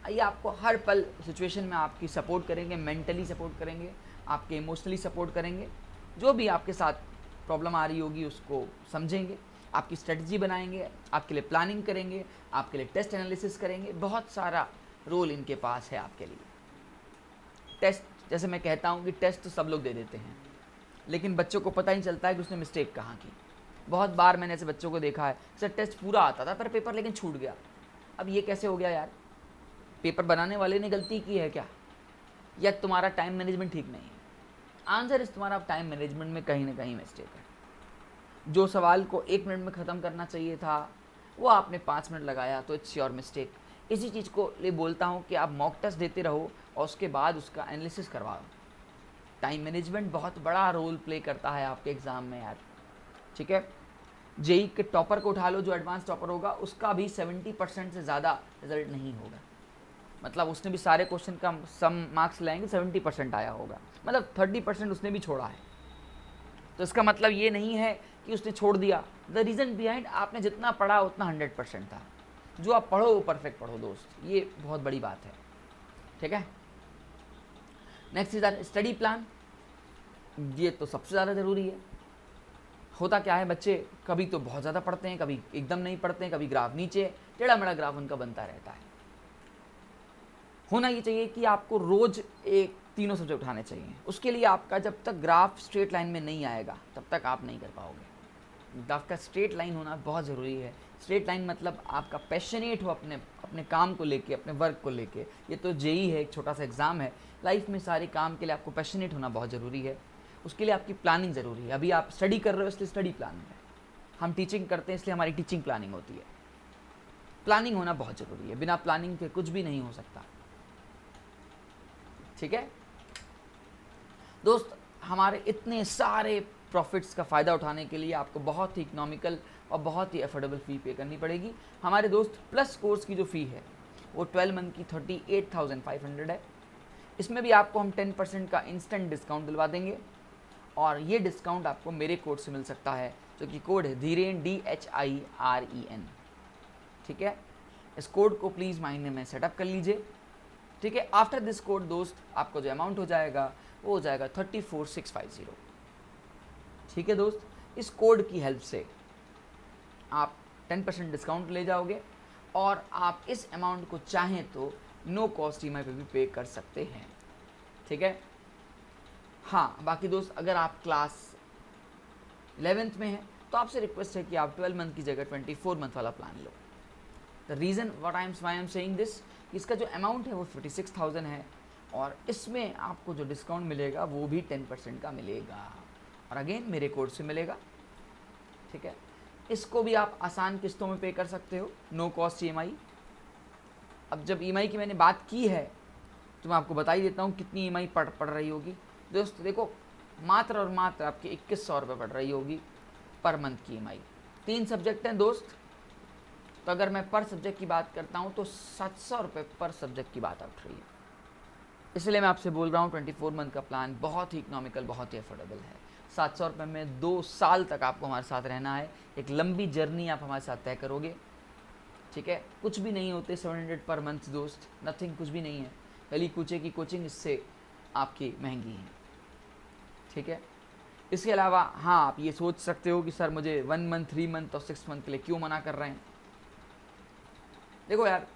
Speaker 1: ये आपको हर पल सिचुएशन में आपकी सपोर्ट करेंगे, मेंटली सपोर्ट करेंगे, आपके इमोशनली सपोर्ट करेंगे। जो भी आपके साथ प्रॉब्लम आ रही होगी उसको समझेंगे, आपकी स्ट्रेटजी बनाएंगे, आपके लिए प्लानिंग करेंगे, आपके लिए टेस्ट एनालिसिस करेंगे। बहुत सारा रोल इनके पास है आपके लिए। टेस्ट, जैसे मैं कहता हूँ कि टेस्ट तो सब लोग दे देते हैं, लेकिन बच्चों को पता ही चलता है कि उसने मिस्टेक कहाँ की। बहुत बार मैंने ऐसे बच्चों को देखा है, सर टेस्ट पूरा आता था पर पेपर लेकिन छूट गया। अब ये कैसे हो गया यार? पेपर बनाने वाले ने गलती की है क्या, या तुम्हारा टाइम मैनेजमेंट ठीक नहीं है? आंसर इस तुम्हारा टाइम मैनेजमेंट में कहीं ना कहीं मिस्टेक है। जो सवाल को 1 मिनट में ख़त्म करना चाहिए था वो आपने 5 मिनट लगाया, तो इट्स योर मिस्टेक। इसी चीज़ को लिए बोलता हूँ कि आप मॉक टेस्ट देते रहो और उसके बाद उसका एनालिसिस करवाओ। टाइम मैनेजमेंट बहुत बड़ा रोल प्ले करता है आपके एग्ज़ाम में यार, ठीक है। जेई के टॉपर को उठा लो, जो एडवांस टॉपर होगा उसका भी 70% से ज़्यादा रिजल्ट नहीं होगा। मतलब उसने भी सारे क्वेश्चन का सम मार्क्स लाएंगे, 70% आया होगा, मतलब 30% उसने भी छोड़ा है। तो इसका मतलब ये नहीं है कि उसने छोड़ दिया। द रीज़न बिहाइंड आपने जितना पढ़ा उतना 100% था। जो आप पढ़ो वो परफेक्ट पढ़ो दोस्त, ये बहुत बड़ी बात है, ठीक है। Next is our study plan. ये तो सबसे ज़्यादा ज़रूरी है। होता क्या है, बच्चे कभी तो बहुत ज़्यादा पढ़ते हैं, कभी एकदम नहीं पढ़ते हैं, कभी ग्राफ नीचे, टेढ़ा मेढ़ा ग्राफ उनका बनता रहता है। होना ये चाहिए कि आपको रोज़ एक तीनों सब्जेक्ट उठाने चाहिए। उसके लिए आपका जब तक ग्राफ स्ट्रेट लाइन में नहीं आएगा तब तक आप नहीं कर पाओगे। ग्राफ का स्ट्रेट लाइन होना बहुत ज़रूरी है। स्ट्रेट लाइन मतलब आपका पैशनेट हो अपने काम को लेके, अपने वर्क को लेके। ये तो जेई है, एक छोटा सा एग्ज़ाम है। लाइफ में सारे काम के लिए आपको पैशनेट होना बहुत ज़रूरी है। उसके लिए आपकी प्लानिंग ज़रूरी है। अभी आप स्टडी कर रहे हो इसलिए स्टडी प्लानिंग है, हम टीचिंग करते हैं इसलिए हमारी टीचिंग प्लानिंग होती है। प्लानिंग होना बहुत ज़रूरी है, बिना प्लानिंग के कुछ भी नहीं हो सकता, ठीक है दोस्त। हमारे इतने सारे प्रॉफिट्स का फ़ायदा उठाने के लिए आपको बहुत ही इकोनॉमिकल और बहुत ही अफोर्डेबल फ़ी पे करनी पड़ेगी। हमारे दोस्त प्लस कोर्स की जो फ़ी है वो 12 मंथ की 38,500 है। इसमें भी आपको हम 10% का इंस्टेंट डिस्काउंट दिलवा देंगे, और ये डिस्काउंट आपको मेरे कोड से मिल सकता है, जो कि कोड है धीरेन, DHIREN, ठीक है। इस कोड को प्लीज़ माइंड में सेटअप कर लीजिए, ठीक है। आफ्टर दिस कोड दोस्त आपको जो अमाउंट हो जाएगा वो हो जाएगा 34,650, ठीक है दोस्त। इस कोड की हेल्प से आप 10% डिस्काउंट ले जाओगे और आप इस अमाउंट को चाहें तो नो कॉस्ट EMI पे भी पे कर सकते हैं, ठीक है। हाँ, बाकी दोस्त अगर आप क्लास 11th में हैं तो आपसे रिक्वेस्ट है कि आप 12 मंथ की जगह 24 मंथ वाला plan low. The reason why I am saying this, इसका जो अमाउंट है वो 56,000 है, और इसमें आपको जो डिस्काउंट मिलेगा वो भी 10% का मिलेगा, और अगेन मेरे कोड से मिलेगा, ठीक है। इसको भी आप आसान किस्तों में पे कर सकते हो, नो कॉस्ट EMI। अब जब EMI की मैंने बात की है तो मैं आपको बता ही देता हूँ कितनी EMI पड़ रही होगी दोस्त। देखो, मात्र और मात्र आपके 2100 रुपये पड़ रही होगी पर मंथ की EMI। 3 सब्जेक्ट हैं दोस्त, तो अगर मैं पर सब्जेक्ट की बात करता हूँ तो 700 रुपये पर सब्जेक्ट की बात उठ रही है। इसलिए मैं आपसे बोल रहा हूँ 24 मंथ का प्लान बहुत ही इकोनॉमिकल, बहुत ही अफोर्डेबल है। 700 रुपये में 2 साल तक आपको हमारे साथ रहना है। एक लंबी जर्नी आप हमारे साथ तय करोगे, ठीक है। कुछ भी नहीं होते 700 पर मंथ दोस्त, नथिंग, कुछ भी नहीं है। गली कूचे की कोचिंग इससे आपकी महंगी है, ठीक है। इसके अलावा हाँ, आप ये सोच सकते हो कि सर मुझे 1 मंथ, 3 मंथ और 6 मंथ के लिए क्यों मना कर रहे हैं। देखो यार,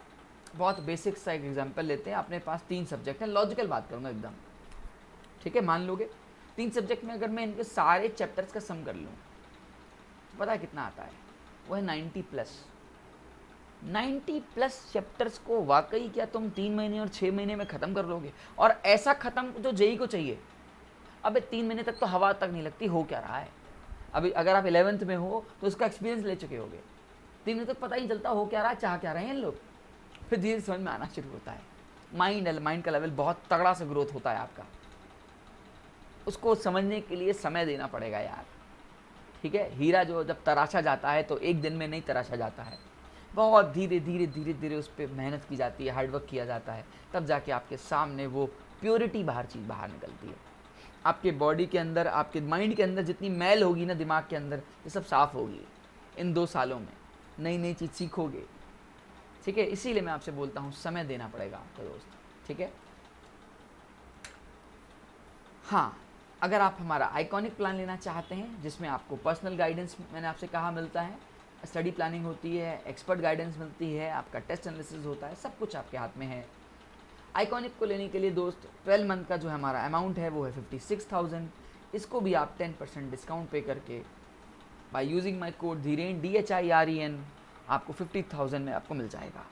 Speaker 1: बहुत बेसिक सा एक एग्जांपल लेते हैं। अपने पास 3 सब्जेक्ट हैं, लॉजिकल बात करूँगा एकदम, ठीक है। मान लोगे 3 सब्जेक्ट में अगर मैं इनके सारे चैप्टर्स का सम कर लूँ तो पता है कितना आता है, वो है 90 प्लस चैप्टर्स को वाकई क्या तुम 3 महीने और 6 महीने में ख़त्म कर लोगे? और ऐसा ख़त्म जो जेई को चाहिए। अबे 3 महीने तक तो हवा तक नहीं लगती हो क्या रहा है। अभी अगर आप 11th में हो तो उसका एक्सपीरियंस ले चुके होगे। 3 महीने तक पता ही नहीं चलता हो क्या रहा है, चाह क्या रहे हैं लोग। फिर धीरे समझ में आना शुरू होता है। माइंड का लेवल बहुत तगड़ा से ग्रोथ होता है आपका। उसको समझने के लिए समय देना पड़ेगा यार, ठीक है। हीरा जो जब तराशा जाता है तो एक दिन में नहीं तराशा जाता है, बहुत धीरे धीरे उस पर मेहनत की जाती है, हार्डवर्क किया जाता है, तब जाके आपके सामने वो प्योरिटी चीज़ बाहर निकलती है। आपके बॉडी के अंदर, आपके माइंड के अंदर जितनी मैल होगी ना, दिमाग के अंदर, ये सब साफ़ होगी। इन 2 सालों में नई चीज़ सीखोगे, ठीक है, इसीलिए मैं आपसे बोलता हूँ समय देना पड़ेगा आपको दोस्त, ठीक है। हाँ, अगर आप हमारा आइकॉनिक प्लान लेना चाहते हैं जिसमें आपको पर्सनल गाइडेंस मैंने आपसे कहा मिलता है, स्टडी प्लानिंग होती है, एक्सपर्ट गाइडेंस मिलती है, आपका टेस्ट एनालिसिस होता है, सब कुछ आपके हाथ में है। आइकॉनिक को लेने के लिए दोस्त 12 मंथ का जो हमारा अमाउंट है वो है 56,000। इसको भी आप 10% डिस्काउंट पे करके by using my code Dhiren DHIREN आपको 50,000 में आपको मिल जाएगा,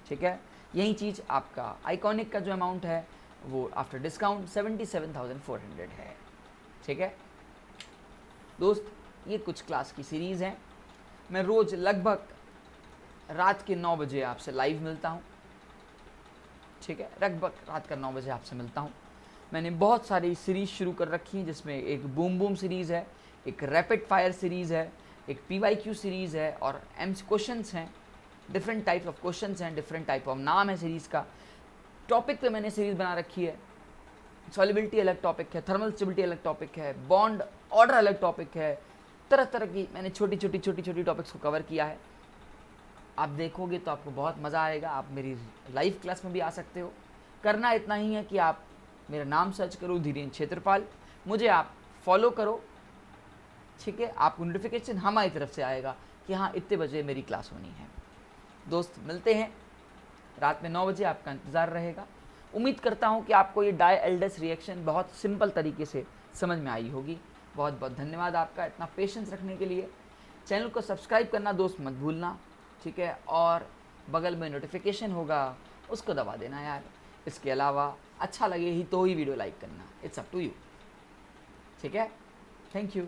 Speaker 1: ठीक है। यही चीज़ आपका आइकॉनिक का जो अमाउंट है वो आफ्टर डिस्काउंट 77,400 है, ठीक है दोस्त। ये कुछ क्लास की सीरीज़ हैं। मैं रोज़ लगभग रात के 9 बजे आपसे लाइव मिलता हूँ, ठीक है, लगभग रात का 9 बजे आपसे मिलता हूँ। मैंने बहुत सारी सीरीज़ शुरू कर रखी हैं जिसमें एक बूम बूम सीरीज़ है, एक रैपिड फायर सीरीज़ है, एक PYQ सीरीज़ है और एम्स क्वेश्चंस हैं, डिफरेंट टाइप ऑफ क्वेश्चंस हैं, डिफरेंट टाइप ऑफ नाम है सीरीज़ का। टॉपिक पे मैंने सीरीज़ बना रखी है, सॉल्युबिलिटी अलग टॉपिक है, थर्मल स्टेबिलिटी अलग टॉपिक है, बॉन्ड ऑर्डर अलग टॉपिक है, तरह तरह की मैंने छोटी छोटी टॉपिक्स को कवर किया है। आप देखोगे तो आपको बहुत मज़ा आएगा। आप मेरी लाइव क्लास में भी आ सकते हो। करना इतना ही है कि आप मेरा नाम सर्च करो धीरेन क्षेत्रपाल, मुझे आप फॉलो करो, ठीक है। आपको नोटिफिकेशन हमारी तरफ से आएगा कि हाँ इतने बजे मेरी क्लास होनी है। दोस्त मिलते हैं रात में 9 बजे, आपका इंतज़ार रहेगा। उम्मीद करता हूँ कि आपको ये डाई एल्डस रिएक्शन बहुत सिंपल तरीके से समझ में आई होगी। बहुत बहुत धन्यवाद आपका इतना पेशेंस रखने के लिए। चैनल को सब्सक्राइब करना दोस्त मत भूलना, ठीक है, और बगल में नोटिफिकेशन होगा उसको दबा देना यार। इसके अलावा अच्छा लगे ही तो ही वीडियो लाइक करना, इट्स अप टू यू, ठीक है। Thank you.